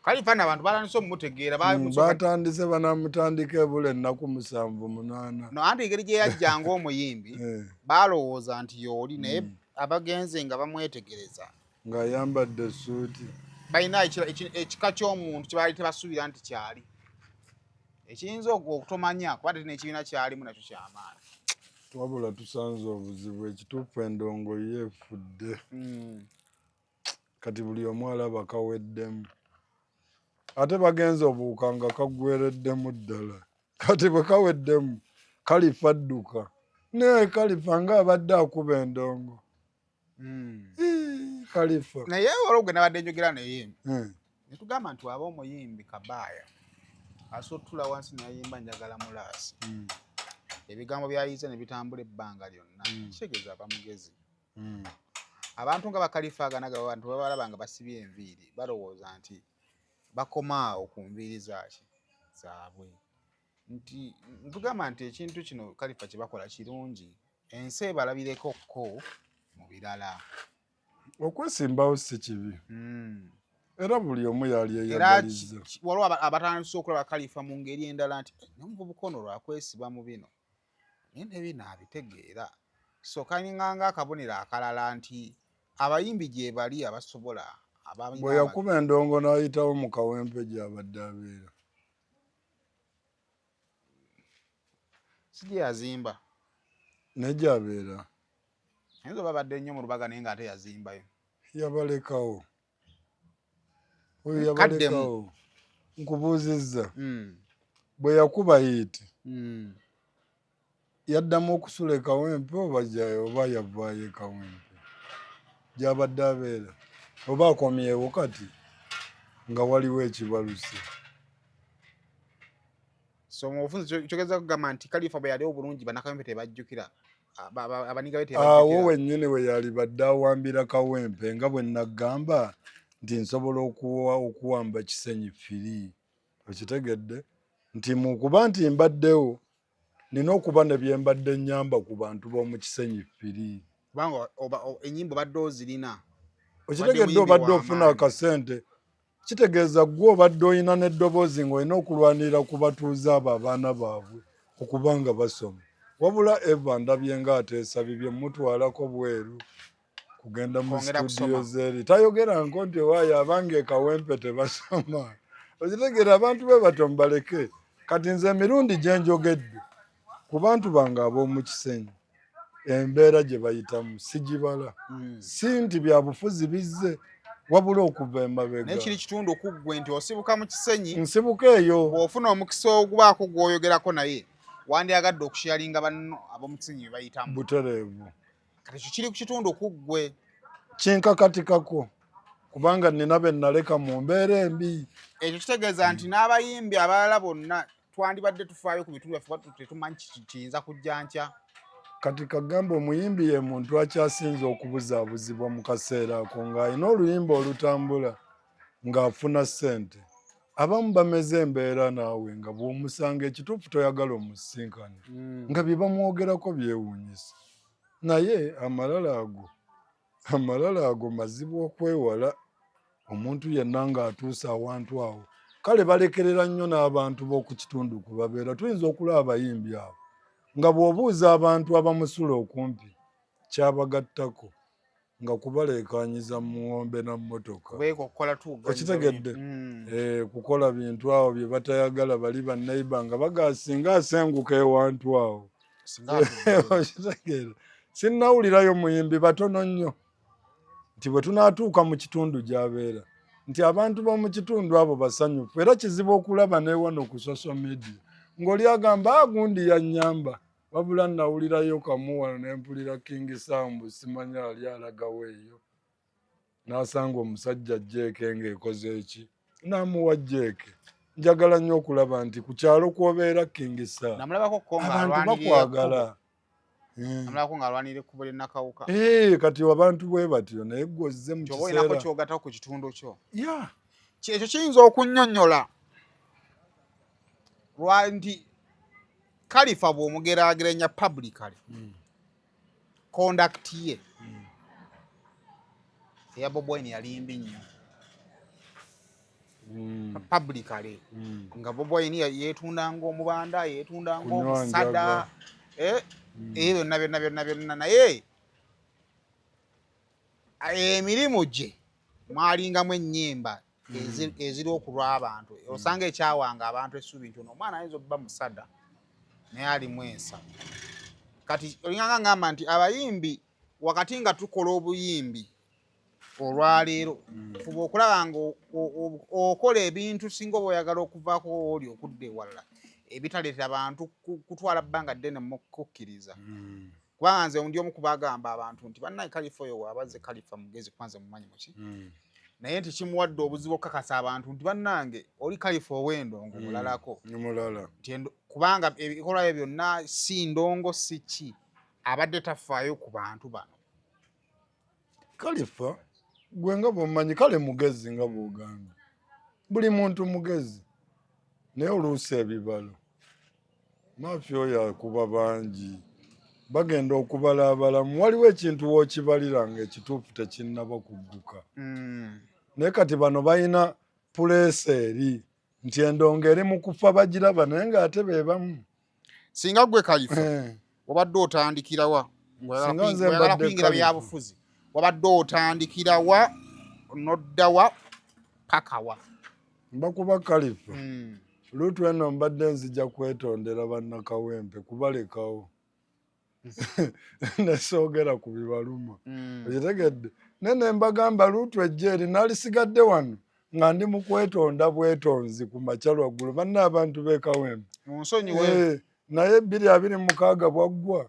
Kalifa n'abantu batandise omumutegeera batandise banamutandika ebula ennaku 7-8 no anti engeri gye yajja ng'omuyimbi balowooza nti y'oli naye abagenze nga bamwetegereza ng'ayambadde suuti balina ekika ky'omuntu kye baali tebasuubira nti kyali ekiyinza okutomanya kuba tete n'ekibiina kyalimu nakyo kyamaanyi wabula tusanze obuzibu ekituufu endongo yeefudde kati buli omu alaba kaweddemu ate bagenze obuuka nga kaggwereddemu ddala kati bwe kaweddemu Kalifa adduka naye Kalifa ng'abadde akuba endongo Kalifa naye olwo gwe nabadde njogera naye ne tugamba nti waba omuyimbi Kabaaya asottula wansi nayimba njagala mulaasi ebigambo byayize ne bitambula ebbanga lyonna kitegeeza aba mugezi abantu nga bakalifa aganaga abantu babalaba nga basibye enviiri balowooza nti bakomaawo ku nviiri zaabwe nti ntugamba nti ekintu kino Kalifa kye bakola kirungi ensi ebalabirekokko mu birala okwesimbawo si kibi era buli omu yali eyagaliza waliwo abatandise okulaba Kalifa mu ngeri endala nti nomuvubuka ono lwakwesiba mu bino naye ne bino abitegeera so kaninganga akabonero akalala nti abayimbi gye bali abasobola bwe yakuba endongo n'ayitawo mu Kawempe gy'abadde abeera si gye yazimba ne gy'abeera ayinza oba abadde nnyo mu lubaga naye ng'ate yazimbayo yabalekawo oyo yabalekawo nkubuuzizza bwe yakuba yiiti yaddamu okusula e Kawempe oba yavaayo e Kawempe gy'abadde abeera oba akomyewo kati nga waliwo ekibaluse so mubufunzi kyogeza kugamba nti Kalifa bwe yali obulungi bannakawempe tebajjukira abaniga be awo wennyini we yali badde awambira Kawempe nga bwe nagamba nti nsobola okuwamba Kisenyi firi okitegedde nti mukuba nti mbaddewo nina okuba ne bye mbadde nnyamba ku bantu b'omu Kisenyi firi kubanga ennyimba badde ozirina okitegedde obadde ofuna akasente kitegeeza gwe obadde oyina n'eddoboozi ng'olina okulwanirira ku batuuze abo abaana baabwe okuba nga basoma wabula Eva ndabye ng'ateesa bibye mutwalako bweru kugenda mu studio zeri tayogeranko nti owaayo abange e Kawempe tebasoma okitegeera abantu be bato mbaleke kati nze emirundi gye njogedde ku bantu bange ab'omu Kisenyi embeera gye bayitamu sigibala si nti bya bufuzi bizze wabula okuva emabega naye kiri kitundu okuggwe nti osibuka mu Kisenyi nsibuka eyo bw'ofuna omukisa ogubaako gw'oyogerako naye wandyagadde okusharinga banno ab'omu Kisenyi be bayitamu butereevu kati ekyo kiri ku kitundu okuggwe kinkakatikako kubanga nina be naleka mu mbeera embi ekyo kitegeeza nti n'abayimbi abalala bonna twandibadde tufaayo ku bitundu byaffe tetumanyi kiyinza kujja nkya kati kagamba omuyimbi ye muntu akyasinze okubuzaabuzibwa mu kaseera ako ng'alina oluyimba olutambula ng'afuna ssente. Abamu bameze embeera naawe nga bw'omusanga ekituufu toyagala omusisinkane nga bye bamwogerako byewuunyisa. Naye amalala ago mazibu okwewala omuntu yenna ng'atuusa awantu awo. Kale balekerera nnyo n'abantu b'oku kitundu kwe babeera. Tuyinza okulaba abayimbi abo nga bw'obuuza abantu abamusula okumpi kyabagattako nga kubaleekaanyiza mu ng'ombe na mmotoka. Okitegedde? Kukola bintu awo bye batayagala bali banneiba nga bagaasinga asenguka ewantu awo. Okitegedde? Sinnawulirayo muyimbi batono nnyo nti bwe tunaatuuka mu kitundu gy'abeera nti abantu b'omu kitundu abo basanyufu. Era kizibu okulaba n'ewano ku social media ng'oli agamba gundi yannyamba, wabula nawulirayo kamu wano ne mpulira King Sambu simanya ali alagawo eyo. N'asanga omusajja Jeke ng'ekoze eki n'amuwa Jeke. Njagala nnyo okulaba nti ku kyalo kw'obeera King Sambu abantu bakwagala. Namulako ng'alwanira ekkubo ly'Ennakawuka. Kati abantu bwe batyo naye gw'ozze mu kiseera. Ky'oba olinako ky'ogattako ku kitundu kyo. Ekyo kiyinza okunnyonnyola nti Khalifa bw'omugeraageranya publicly conduct ye eya Bobi Wine yali mbi nnyo publicly nga Bobi Wine yeetunda ng'omubanda, yeetunda ng'omusada, ebyo byonna naye emirimu gye mwalingamu ennyimba eziri okulwa abantu. Osanga ekyawanga abantu essuubi nti ono omwana ayinza okuba musada naye alimu ensa. Kati olinganga ngamba nti abayimbi wakati nga tukola obuyimbi olwaleero fuba okulaba nga okola ebintu singa oba oyagala okuvaako oli okudda ewalala ebitaleeta abantu kutwala bbanga ddene mu kukkiriza. Kubanga nze ndi omu ku bagamba abantu nti bannaye Khalifa oyo wabaze Khalifa mugezi kwanza mumanyi muki naye nti kimuwadde obuzibu okukakasa abantu nti bannange oli Khalifa ow'endongo mulalako kubanga ebikolwa bye byonna si ndongo si ki abadde tafaayo ku bantu bano. Khalifa gwe nga bw'omanyi kale mugezi nga bw'ogamba buli muntu mugezi naye oluusi ebibalo Mafia oyo akuba bangi bagenda okubala abalamu waliwo ekintu w'okibalira nga ekituufu tekinnaba kugguka. Naye kati bano balina puleesa eri nti endongo eri mu kufa bagiraba naye ng'ate be bamu. Singa gwe Khalifa wabadde otandikira wa ng'oyagala kuyingira byabufuzi wabadde otandikira wa nodda wa paka wa? Mbakuba Khalifa lutu eno mbadde nzija kwetondera bannakawempe kubalekawo nesoogera ku bibaluma. Okitegedde? Nene mbagamba lutu ejjeeri nalisigadde wano nga ndi mu kwetonda bwetonzi ku makyalo waggulu banna abantu b'ekawempe. Naye 226 bwaggwa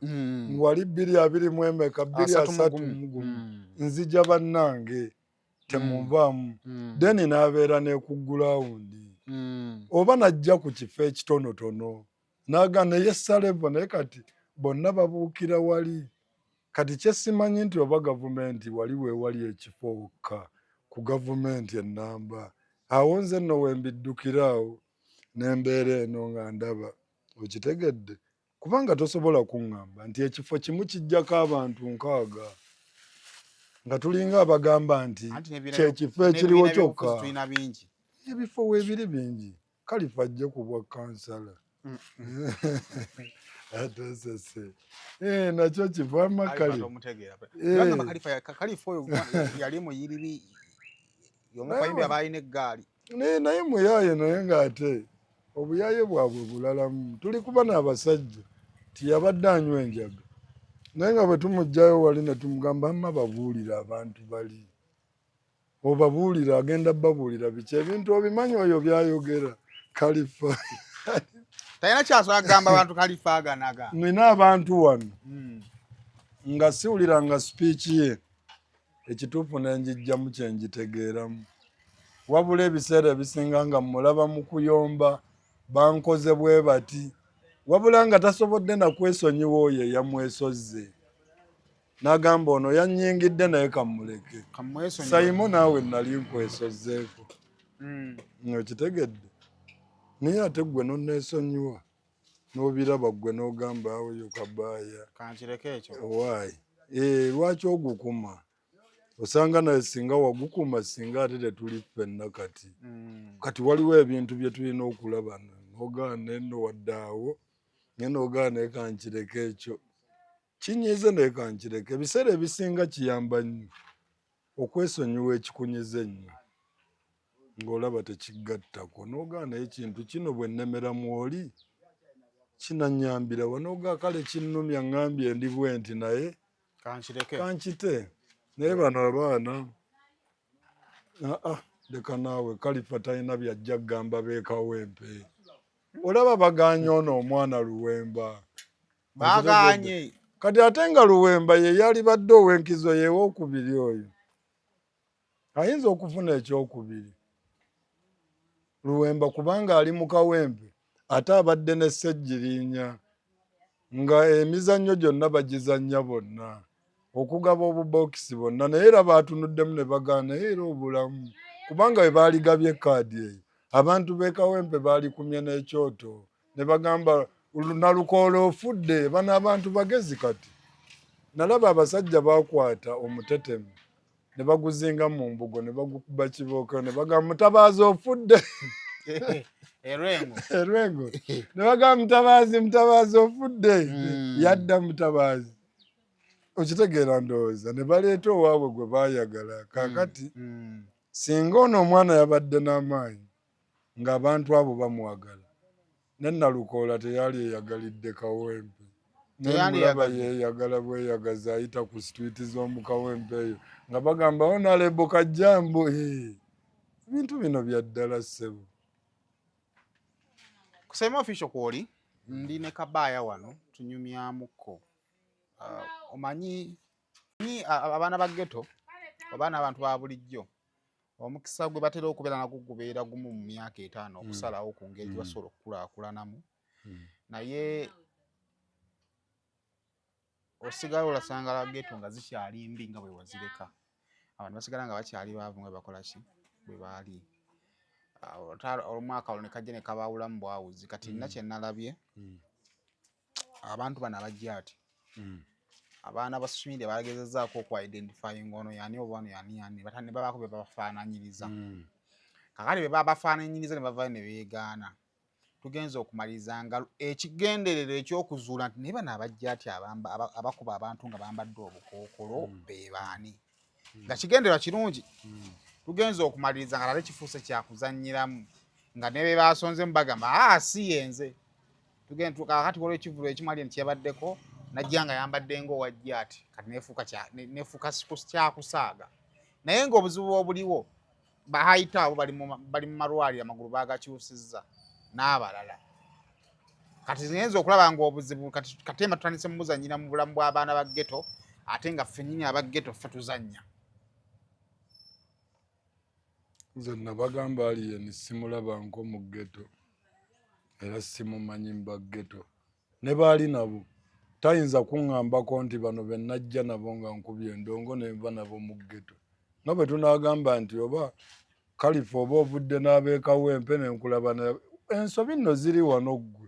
wali 223 nzija bannange temunvaamu deni n'abeera n'ekuggulawundi oba najja ku kifo ekitonotono n'agamba ye Salevo naye kati bonna babuukira wali. Kati kyesimanyi nti oba gavumenti wali weewali ekifo wokka ku gavumenti ennamba. Awo nze nno wembiddukiraawo n'embeera eno nga ndaba. Okitegedde? Kubanga tosobola kuŋŋamba nti ekifo kimu kijjako abantu 6 nga tulinga abagamba nti kyekifo ekiriwo kyokka. Ebifo weebiri bingi. Khalifa ajje ku bwa kansala. Atosese. Nakyo kivaamu Khalifa oyo yali muyiribi y'omukayimbi abalina eggaali. Naye muyaaye naye ng'ate obuyaaye bwabwe bulalamu. Tuli kuba n'abasajja tiyabadde anywa enjaga naye nga bwe tumugjayo wali ne tumugamba mma babuulira abantu bali. Obabuulira agenda babuulira biki ebintu obimanyi oyo byayogera Khalifa. Talina kyasobola kugamba abantu Khalifa aganaga. Nina abantu wano nga siwuliranga speech ye ekituufu nenjijjamu kyenjitegeeramu. Wabula ebiseera ebisinga nga mulaba mu kuyomba bankoze bwe bati wabula nga tasobodde nakwesonyiwa oyo eyamwesozze n'agamba ono yannyingidde naye kammuleke Simon naawe nali nkwesozzeeko okitegedde naye ate ggwe nonneesonyiwa n'obiraba ggwe n'ogamba awoyo kabaaya kankireke ekyo waayi lwaki ogukuma osanga naye singa wagukuma singa ate tetuli ffenna kati waliwo ebintu bye tulina okulaba n'ogaana eno waddaawo naye n'ogaana ekankireke ekyo kinyiize naye kankireke ebiseera ebisinga kiyamba nnyo okwesonyiwa ekikunyiza ennyo ng'olaba tekigattako n'ogaana ekintu kino bwe nnemera mwoli kinannyambira wanooga kale kinnumya ŋŋambye ndi bwe nti naye kankite naye bano abaana leka naawe Kalifa talina byajja kugamba beekawempe olaba baganye ono omwana Luwemba baganye kati ate nga Luwemba ye yali badde ow'enkizo yeewookubiri oyo ayinza okufuna ekyokubiri Luwemba kubanga ali mu kawempe ate abadde ne Ssejjirinya nga emizannyo gyonna bagizannya bonna okugaba obubokisi bonna naye era baatunuddemu ne bagaana era obulamu kubanga bwe baaligabye ekkaadi eyo abantu b'ekawempe baalikumye n'ekyoto ne bagamba Nalukoola ofudde bano abantu bagezi kati nalaba abasajja baakwata omutetemu ne baguzinga mu mbugo ne bagukuba kibooko ne bagamba Mutabaazi ofudde Erwengo ne bagamba Mutabaazi ofudde yadda Mutabaazi okitegeera ndowooza ne baleeta owaabwe gwe baayagala kaakati singa ono omwana yabadde n'amaanyi ng'abantu abo bamwagala ne Nalukoola teyali eyagalidde kawempe nemulaba yeeyagala bweyagaza ayita ku situiti z'omu kawempe eyo nga bagamba Honorable Kajjambo ebintu bino bya ddala ssebo kusema official kwoli ndi ne Kabaaya wano tunyumyamuko omanyi abaana ba ghetto abaana abantu ba bulijjo omukisa gwe batera okubeera nagwo gubeera gumu mu myaka 5 okusalawo ku ngeri basobola okukulaakulanamu naye osigala olasanga la ghetto nga zikyali mbi nga bwe wazireka abantu basigala nga bakyali baavu nga bakola ki bwe baali olumwaka olwo ne kajja ne kabaawulamu bwawuzi kati nina kye nalabye abantu bano abajja ati abaana ba social media bagezezzaako okwa-identifying ono yani oba ono yani batane babaako be bafaananyiriza kakati be babafaananyiriza ne bavaayo ne beegaana tugenza okumaliriza nga ekigenderero ekyokuzuula nti naye bano abajja ati abakuba abantu nga bambadde obukookolo be baani nga kigendererwa kirungi tugenza okumaliriza nga nate kifuuse kyakuzannyiramu nga ne be basonzemu bagamba si yenze kakati waliwo ekivulo ekimali nti yabaddeko najja nga yambadde ng'owajja ati kati nefuuka kyakusaaga naye ng'obuzibu obuliwo bahayita abo bali mu malwaliro amagulu baagakyusizza n'abalala kati zingenza okulaba ng'obuzibu kati ema tutandise mumuzannyira mu bulamu bw'abaana ba ghetto ate nga ffe nnyini aba ghetto ffe tuzannya nze nabagamba aliye nisimulaba nko mu ghetto era simumanyi mba ghetto ne baali nabo tayinza kuŋŋambako nti bano be najja nabo nga nkubye endongo ne nva nabo mu ghetto nga bwe tunaagamba nti oba Kalifa oba ovudde n'abeekawempe ne nkulaba ensobi nno ziri wano ggwe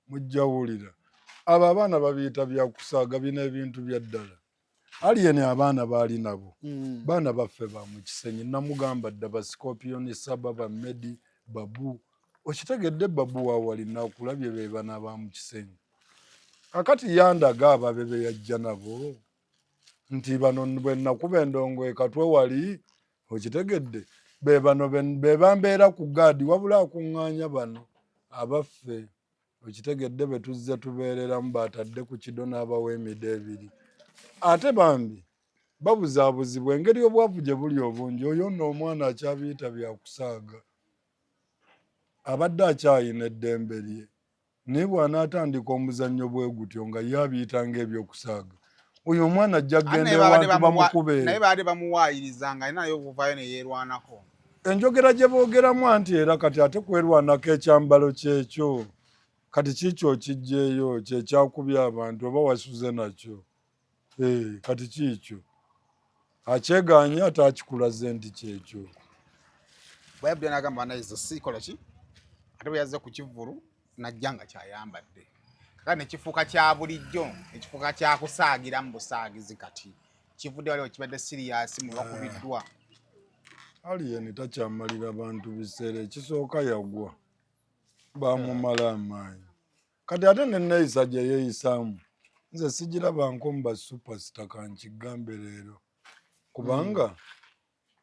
mujja wulira abo abaana babiyita byakusaaga bina ebintu bya ddala aliyeni abaana baali nabo baana baffe ba mu Kisenyi namugamba dda ba Scorpion Saba ba Medi Babu okitegedde Babu waawali nakulabye be bana ba mu Kisenyi akati yandaga ababe be yajja nabo nti bano bwe nakuba endongo ekatwe wali okitegedde be bano be bambeera ku gaadi wabula akuŋŋaanya bano abaffe okitegedde be tuzze tubeereramu batadde ku kido n'abawa emida 2 ate bambi babuzaabuzibwa engeri obwavu gye buli obungi oyo nno omwana akyabiyita byakusaaga abadde akyayina eddembe lye naye bw'anaatandika omuzannyo bwe gutyo nga ye abiyita ng'ebyokusaaga oyo omwana ajja kgenda ewantu bamukubeera naye baali bamuwaayiriza nga alina naye okuvaayo ne yeerwanako enjogera gye boogeramu anti era kati ate kwerwanako ekyambalo kyekyo kati kikyo kijjeeyo kyekyakubya abantu oba wasuze nakyo kati kikyo akyeganye ate akikulaze nti kyekyo bayabudde n'agamba banayizo sikola ki ate bwe yazze ku kivvulu najja nga kyayambadde kati nekifuuka kya bulijjo ekifuuka kyakusaagira mu busaagizi kati kivudde waliwo kibadde siriyasi mwe bakubiddwa aliyeni takyamalira bantu biseera ekisooka yagwa bamumala amaanyi kati ate neneyisa gye yeeyisaamu nze sigirabanko mu basupasita kankigambe leero kubanga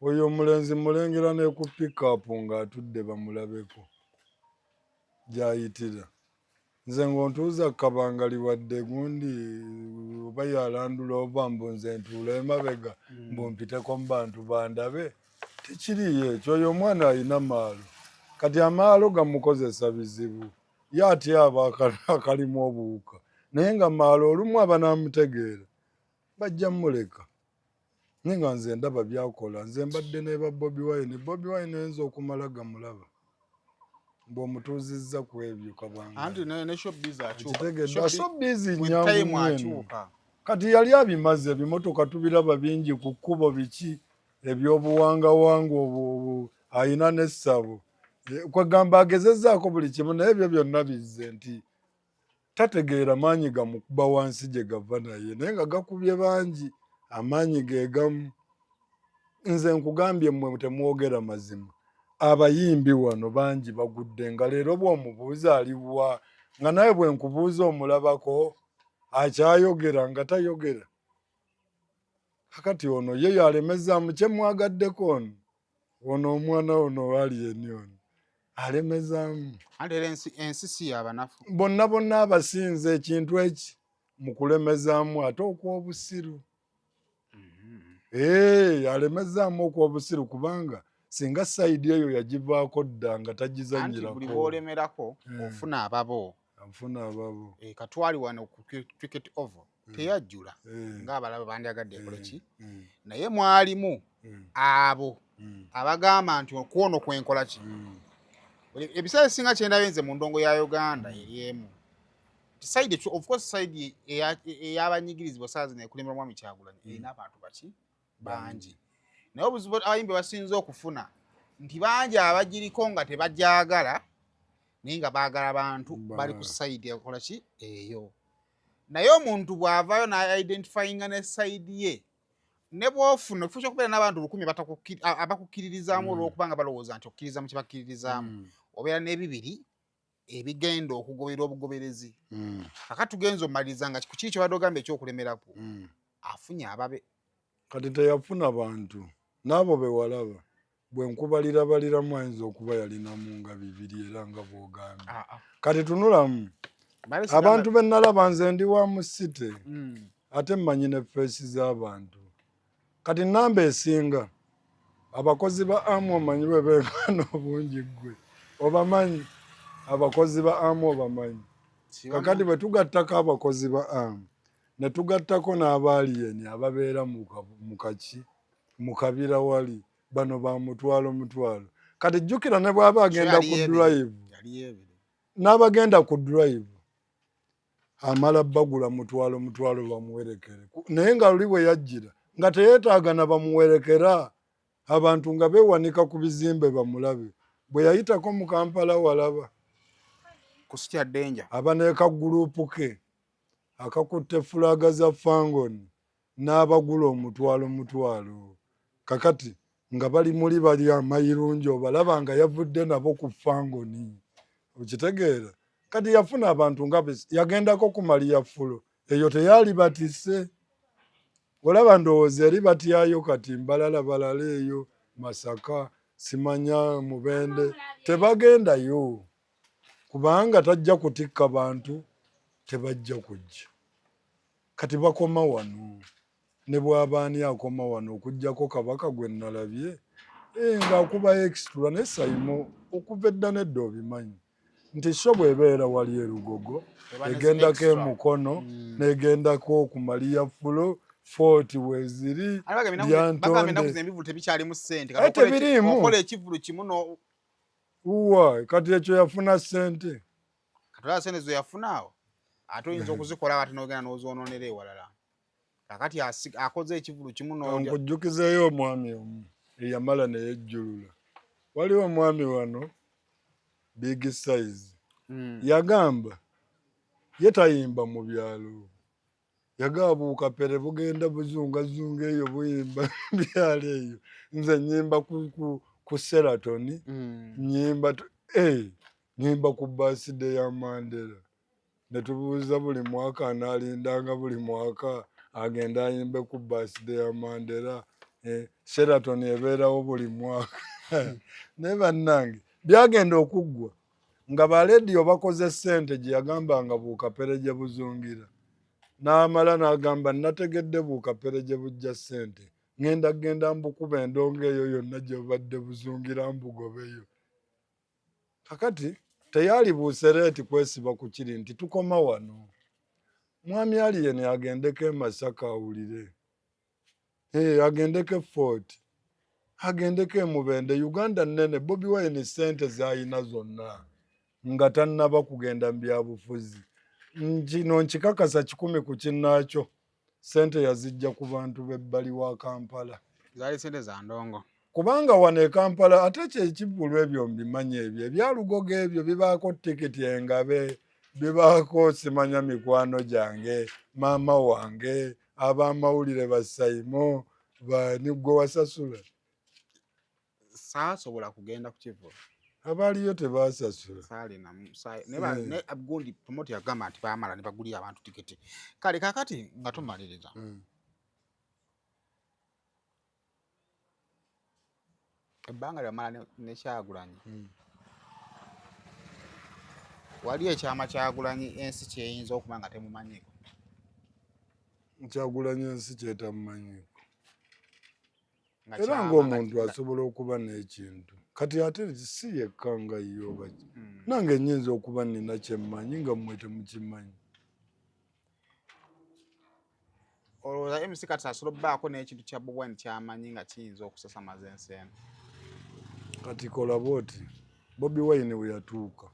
oyo omulenzi mulengera ne ku pikapu ng'atudde bamulabeko gy'ayitira nze ng'ontuuza kabangali wadde gundi oba yalandula oba mbu nze ntuula emabega mbumpiteko mu bantu bandabe tekiriyo ekyo oyo omwana alina maalo kati amaalo gamukozesa bizibu ye atyaba akalimu obuwuka naye nga maalo olumu aba n'amutegeera bajja muleka naye nga nze ndaba byakola nze mbadde ne ba Bobi Wine ayinza okumala gamulaba bw'omutuuzizza ku ebyo kabangakitegedde nyangu kati yali abimaze ebimotoka tubiraba bingi ku kkubo biki ebyobuwangawanga obwo ayina n'essabo kwegamba agezezzaako buli kimu naye ebyo byonna bizze nti tategeera maanyi gamukuba wansi gye gava naye naye nga gakubye bangi amaanyi ge gamu nze nkugambye mmwe temwogera mazima abayimbi wano bangi bagudde nga leero bw'omubuuza aliwa nga naye bwe nkubuuza omulabako akyayogera nga tayogera kakati ono ye yalemezaamu kyemwagaddeko ono omwana ono aliyeni ono alemezaamu ensi si yabanafu bonna abasinze ekintu eki mu kulemezaamu ate okw'obusiru alemezaamu okw'obusiru kubanga singa sayidi eyo yagivaako dda nga tagizanyirako buli bwolemerako ofuna ababo katwali wano ku cricket oval teyajjula ng'abalabe bandyagadde ekole ki naye mwalimu abo abagamba nti okwono kwenkola ki ebiseera ebisinga kyendabye nze mu ndongo ya Uganda eriemu side of course side ey'abanyigirizibwa saa zino ekulemera Mwami Kyagulanyi erina abantu baki bangi naye obuzibu abayimbi basinze okufuna nti bangi abagiriko nga tebajagala naye nga baagala abantu bali ku side ekola ki eyo naye omuntu bw'avaayo na-identifyinga ne side ye ne bw'ofuna ofuusa okubeera n'abantu 1000 abakukkiririzaamu olw'okubanga balowooza nti okkiriza mu kye bakkiririzaamu obeera n'ebibiri ebigenda okugobera obugoberezi kaka tugenza omaliriza nga kiki kyobadde ogamba ekyokulemerako afunye ababe kati teyafuna bantu n'abo bewalaba bwe nkubalirabaliramu ayinza okuba yalinamu nga bibiri era nga bw'ogambye kati tunulamu abantu be nalaba nze ndi wa mu site ate mmanyi ne feesi z'abantu kati namba esinga abakozi ba amu omanyi bwe beekana obungi gwe obamanyi abakozi ba amu obamanyi kakati bwe tugattako abakozi ba amu ne tugattako n'abaaliyeni ababeera mu kaki mu kabira wali bano ba mutwalo kati jjukira ne bw'aba agenda ku drive n'abagenda ku drive amala bagula mutwalo bamuwerekere naye nga luli bwe yajjira nga teyeetaaga na bamuwerekera abantu nga beewanika ku bizimbe bamulabe bwe yayitako mu Kampala walaba kusitya ddenja aba n'ekaguruupu ke akakutte fulaga za fangoni n'abagula omutwalo kakati nga bali muli bali amayirungi obalaba nga yavudde nabo ku fangoni okitegeera kati yafuna abantu nga yagendako ku Maliyafulo eyo teyali batise olaba ndowooza eri batyayo kati Mbalala eyo Masaka simanya Mubende tebagendayo kubanga tajja kutikka bantu tebajja kujja kati bakoma wano ne bw'abaani akoma wano okugjako Kabaka gwe nalabye ng'akuba extra ne Sayimo okuva edda nedda obimanyi nti so bw'ebeera wali erugogo egendako emukono n'egendako ku Maliyafulo Fort weziri tebiriimu kati ekyo yafuna ssente atala sente zo yafunaawo ate oyinza okuzikola ate n'ogenda n'ozonoonera ewalala kakati akoze ekivulu kimu nkujjukizeeyo omwami omu eyamala neyejjulula waliwo omwami wano big size yagamba ye tayimba mu byalo yagaba bukapere bugenda buzungazunga eyo buyimba byalo eyo nze nyimba ku Sheraton nyimba ku birthday ya Mandela netubuuza buli mwaka analindanga buli mwaka agenda ayimbe ku birthday ya Mandela Sheraton ebeerawo buli mwaka naye bannange byagenda okuggwa nga balediyo bakoze ssente gye yagambanga bukapere gye buzungira n'amala n'agamba nategedde bukapere gye bujja ssente genda mbukuba endongo eyo yonna gye bubadde buzungira mbugobeyo kakati teyali busereeti kwesiba ku kiri nti tukoma wano mwami aliyeni agendeko e Masaka awulire agendeko e Fort agendeko e Mubende Uganda nnene Bobi Wine ssente z'ayina zonna nga tannaba kugenda mu byabufuzi kino nkikakasa 10 ku kinnaakyo ssente yazijja ku bantu b'ebbali wa Kampala zaali ssente za ndongo kubanga wano e Kampala ate kyekivulu ebyo mbimanyi ebyo ebyalugogo ebyo bibaako tikiti engabe bibaako simanya mikwano gyange maama wange ab'amawulire basayimo gwe wasasula saasobola kugenda ku kivulu abaaliyo tebasasula ne gundi promoti yagamba nti baamala ne bagulira abantu tikiti kale kakati nga tumaliriza ebbanga lyamala ne Kyagulanyi wali ekyama Kyagulanyi ensi kyeyinza okuba nga temumanyiko Kyagulanyi ensi kyetamumanyiiko era ng'omuntu asobola okuba n'ekintu kati ate si yekka nga yoba nange nnyinza okuba nina kyemmanyi nga mmwe temukimanyi olowooza MC kati asobola obbaako n'ekintu kya Bobi Wine kyamanyi nga kiyinza okusasamaza ensi eno kati kola bwoti Bobi Wine we yatuuka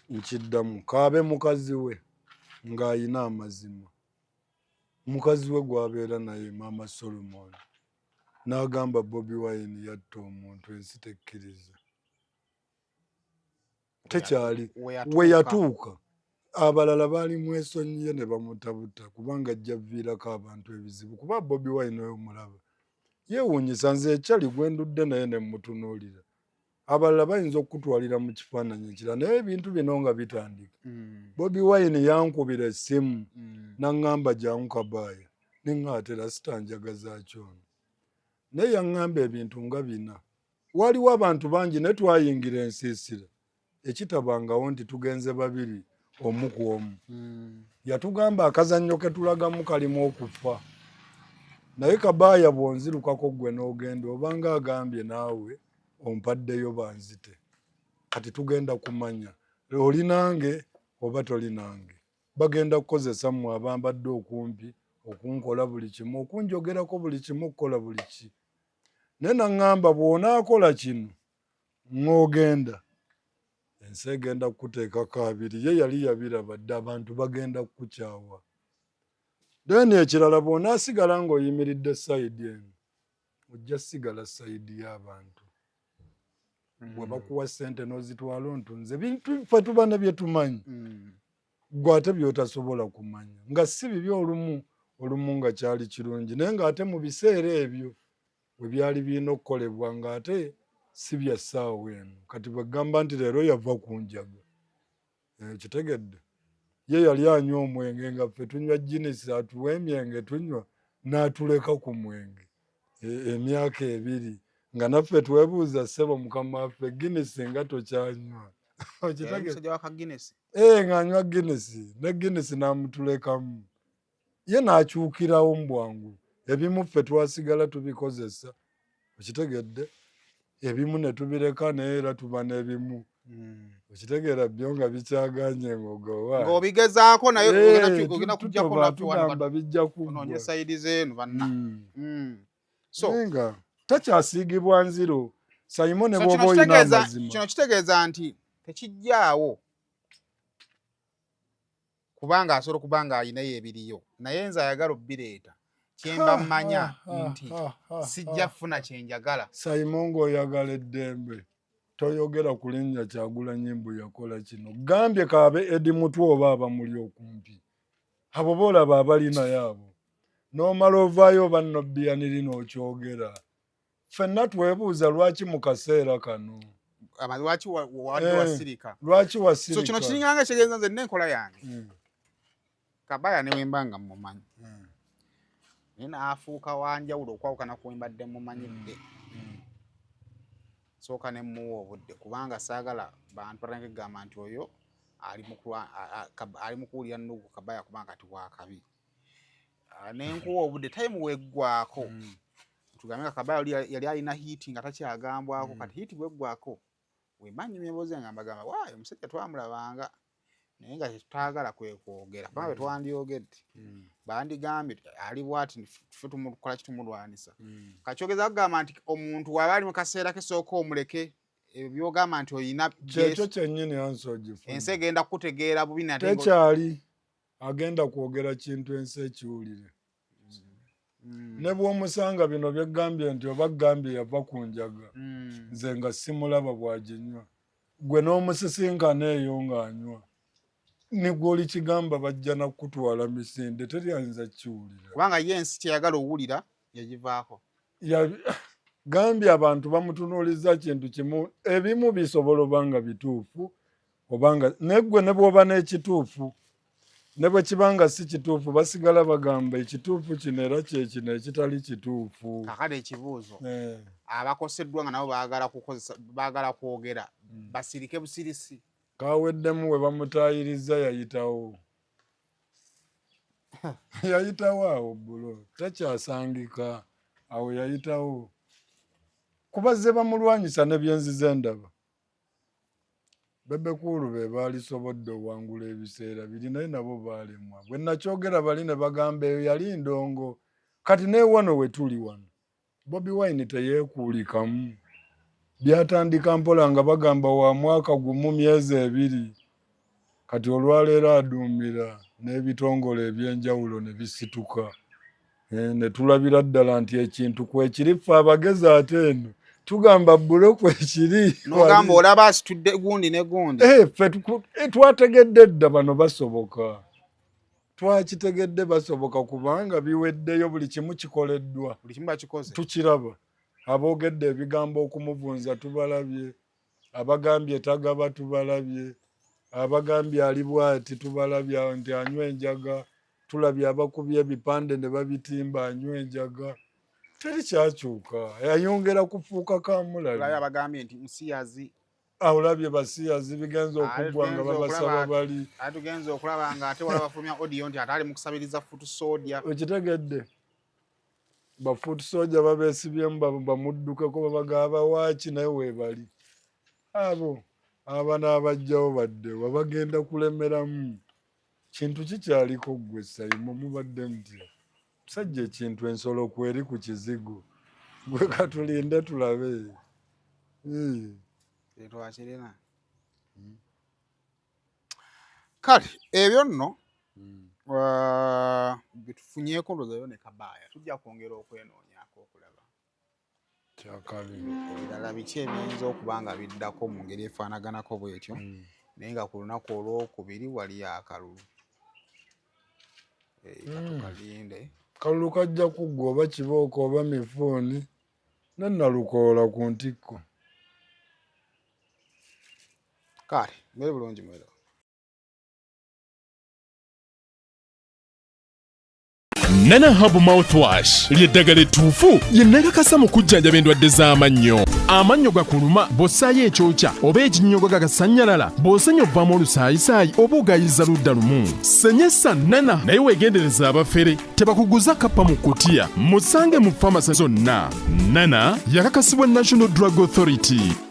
nkiddamu kaabe mukazi we ng'ayina amazima mukazi we gwabeera naye maama Solomon n'agamba Bobi Wine yatta omuntu ensi tekkiriza tekyali we yatuuka abalala baali mwesonyiye ne bamutabuta kubanga ajja viirako abantu ebizibu kuba Bobi Wine oyo mulaba yeewuunyisa nze ekyali gwe ndudde naye ne mmutunuulira abalala bayinza okutwalira mu kifaananyi ekirala naye ebintu bino nga bitandika Bobi Wine yankubira essimu n'aŋŋamba jangu kabaaya neŋŋaatera sitanjagaza kyono naye yaŋŋamba ebintu nga bina waliwo abantu bangi ne twayingira ensiisira ekitabangawo nti tugenze babiri omu ku omu yatugamba akazannyo ke tulagamu kalimu okufa naye kabaaya bw'onzirukako gwe n'ogenda obanga agambye naawe ompaddeyo banzite kati tugenda kumanya oli nange oba toli nange bagenda kukozesa mmwe abambadde okumpi okunkola buli kimu okunjogerako buli kimu okukola buli ki naye naŋŋamba bw'onaakola kino ng'ogenda ensi egenda kukuteekako abiri ye yali yabiraba dde abantu bagenda kukukyawa then ekirala bw'onaasigala ng'oyimiridde sayidi eno ojja sigala sayidi y'abantu bwe bakuwa ssente n'ozitwala ontunze bintu ffe tuba ne bye tumanyi gwe ate by'otasobola kumanya nga si bibi olumu nga kyali kirungi naye ng'ate mu biseera ebyo bwe byali birina okukolebwa ng'ate si bya ssaawa eno kati bwe gamba nti leero yava ku njaga kitegedde ye yali anywa omwenge nga ffe tunywa Guinness atuwa emyenge tunywa n'atuleka ku mwenge emyaka 2 nga naffe twebuuza ssebo mukama waffe Guinness nga tokyanywa ng'anywa Guinness ne Guinness n'amutulekamu ye n'akyukirawo mu bwangu ebimu ffe twasigala tubikozesa okitegedde ebimu ne tubireka naye era tuba n'ebimu okitegeera byo nga bikyaganye ng'obigezaako naye ogenda kujjako tugamba bijja kunoonye sayidi zeenu banna nga takyasiigibwa nziro sayimo ne bw'oba oyina amazima kino kitegeeza nti tekijjaawo kubanga asobola kubanga ayinayo ebiriyo naye nze ayagala obbireeta kyemba mmanya nti sijja kufuna kyenjagala. Simon ng'oyagala eddembe toyogera ku linnya Kyagulanyi mbu yakola kino. Gambye kaabe Edi Mutwe oba abamuli okumpi abo boolaba abalinayo abo n'omala ovaayo oba nobbiyaniri n'okyogera. Ffenna twebuuza lwaki mu kaseera kano lwaki wadde wasirika. Lwaki wasirika? So kino kiringanga kyegenza nze n'enkola yange. Kabaya ne wembanga mumanyi. Naye n'afuuka wanjawulo okwawukana ku wembadde mumanyidde. Sooka ne muwa obudde kubanga saagala bantu batange kugamba nti oyo ali mu kuwulira nnugu Kabaya kubanga kati wakabi. Nenkuwa obudde time weggwako. Tugambe nga Kabaya yali alina hiiti nga takyagambwako kati hiiti bweggwako. Wemanyi emyeboozi ngamba waayo omusajja twamulabanga naye nga tetutagala kwekwogera kubanga bwe twandyogedde bandigambye ali bwati ffe tumukola kitumulwanisa. Kakyogeza kugamba nti omuntu waba ali mu kaseera kesooka omuleke byogamba nti oyina kyekyo kyennyini ansi ogifuna. Ensi egenda kukutegeera bubi nate tekyali agenda kwogera kintu ensi ekiwulire. Ne bw'omusanga bino byegambye nti oba gambye yava ku njaga nze nga simulaba bwaginywa gwe n'omusisinkana eyo ng'anywa nigwe oli kigamba bajja nakutwala misinde teryanza kiwulira kubanga ye ensi kyeyagala owulira yagivaako. Gambye abantu bamutunuuliza kintu kimu ebimu bisobola obanga bituufu obanga neggwe ne bw'oba n'ekituufu ne bwe kibanga si kituufu basigala bagamba ekituufu kino era kyekino ekitali kituufu. Kakale ekibuuzo abakoseddwa nga nabo baagala kwogera basirike busirisi. Kaweddemu we bamutayiriza yayitawo. Yayitawo awo bulo takyasangika awo yayitawo kuba ze bamulwanyisa nebyenzize endaba. Bebekulu be baalisobodde owangula ebiseera biri naye nabo baalemwa. Bwe nakyogera bali ne bagamba eyo yali ndongo kati ne wano we tuli wano Bobi Wine teyeekuulikamu. Byatandika mpola nga bagamba wa mwaka gumu myezi 2 kati olwaleero aduumira n'ebitongole ebyenjawulo ne bisituka. Ne tulabira ddala nti ekintu kwekirifa abagezi ate eno tugamba bulo kwekiri. Nogamba olaba asitudde gundi ne gundi. Ffe twategedde dda bano basoboka. Twakitegedde basoboka kubanga biweddeyo buli kimu kikoleddwa. Buli kimu bakikoze. Tukiraba. Aboogedde ebigambo okumuvunza tubalabye. Abagambye tagaba tubalabye. Abagambye ali bwati tubalabye nti anywa enjaga. Tulabye abakubye ebipande ne babitimba anywa enjaga. Teri kyakyuka. Yayongera kufuuka kamulali. Olabye abagambye nti musiyazi. Olabye basiyazi bigenza okuggwa nga babasaba bali. Tugenza okulaba nga ate wala bafulumya audio nti ate ali mu kusabiriza Foot Soldier. Okitegedde. Ba Foot Soldier babeesibyemu bamuddukeko babagaba waaki naye weebali. Abo abana abajjawo badde wabagenda kulemeramu. Kintu kikyaliko ggwe Simon mubadde mutya. Musajja ekintu ensolo kweri ku kizigo. Gwe katulinde tulabe. Twakirina. Kale ebyo nno bitufunyeeko ndowooza ne Kabaya tujja kwongera okwenoonyaako okulaba. Kyakabiri. Ebirala biki ebiyinza okuba nga biddako mu ngeri efaanaganako bw'etyo naye nga ku lunaku olwokubiri waliyo akalulu. Katukalinde. Kalulu kajja kuggwa oba kibooko oba mifuuni nennalukoola ku ntikko. Kale mbere bulungi mwera. Nana Herbal Mouthwash ly'eddagala ettuufu lye nnakakasa mu kujjanjaba endwadde z'amannyo. Amannyo gakuluma bw'ossaayo ekyokya oba ekinnyogo gagasannyalala bw'osenya ovaamu olusaayisaayi oba ogayiza ludda lumu. Senyesa Nana naye weegendereza abafere tebakuguza kappa mu kkutiya musange mu famasi zonna. Nana yakakasibwa National Drug Authority.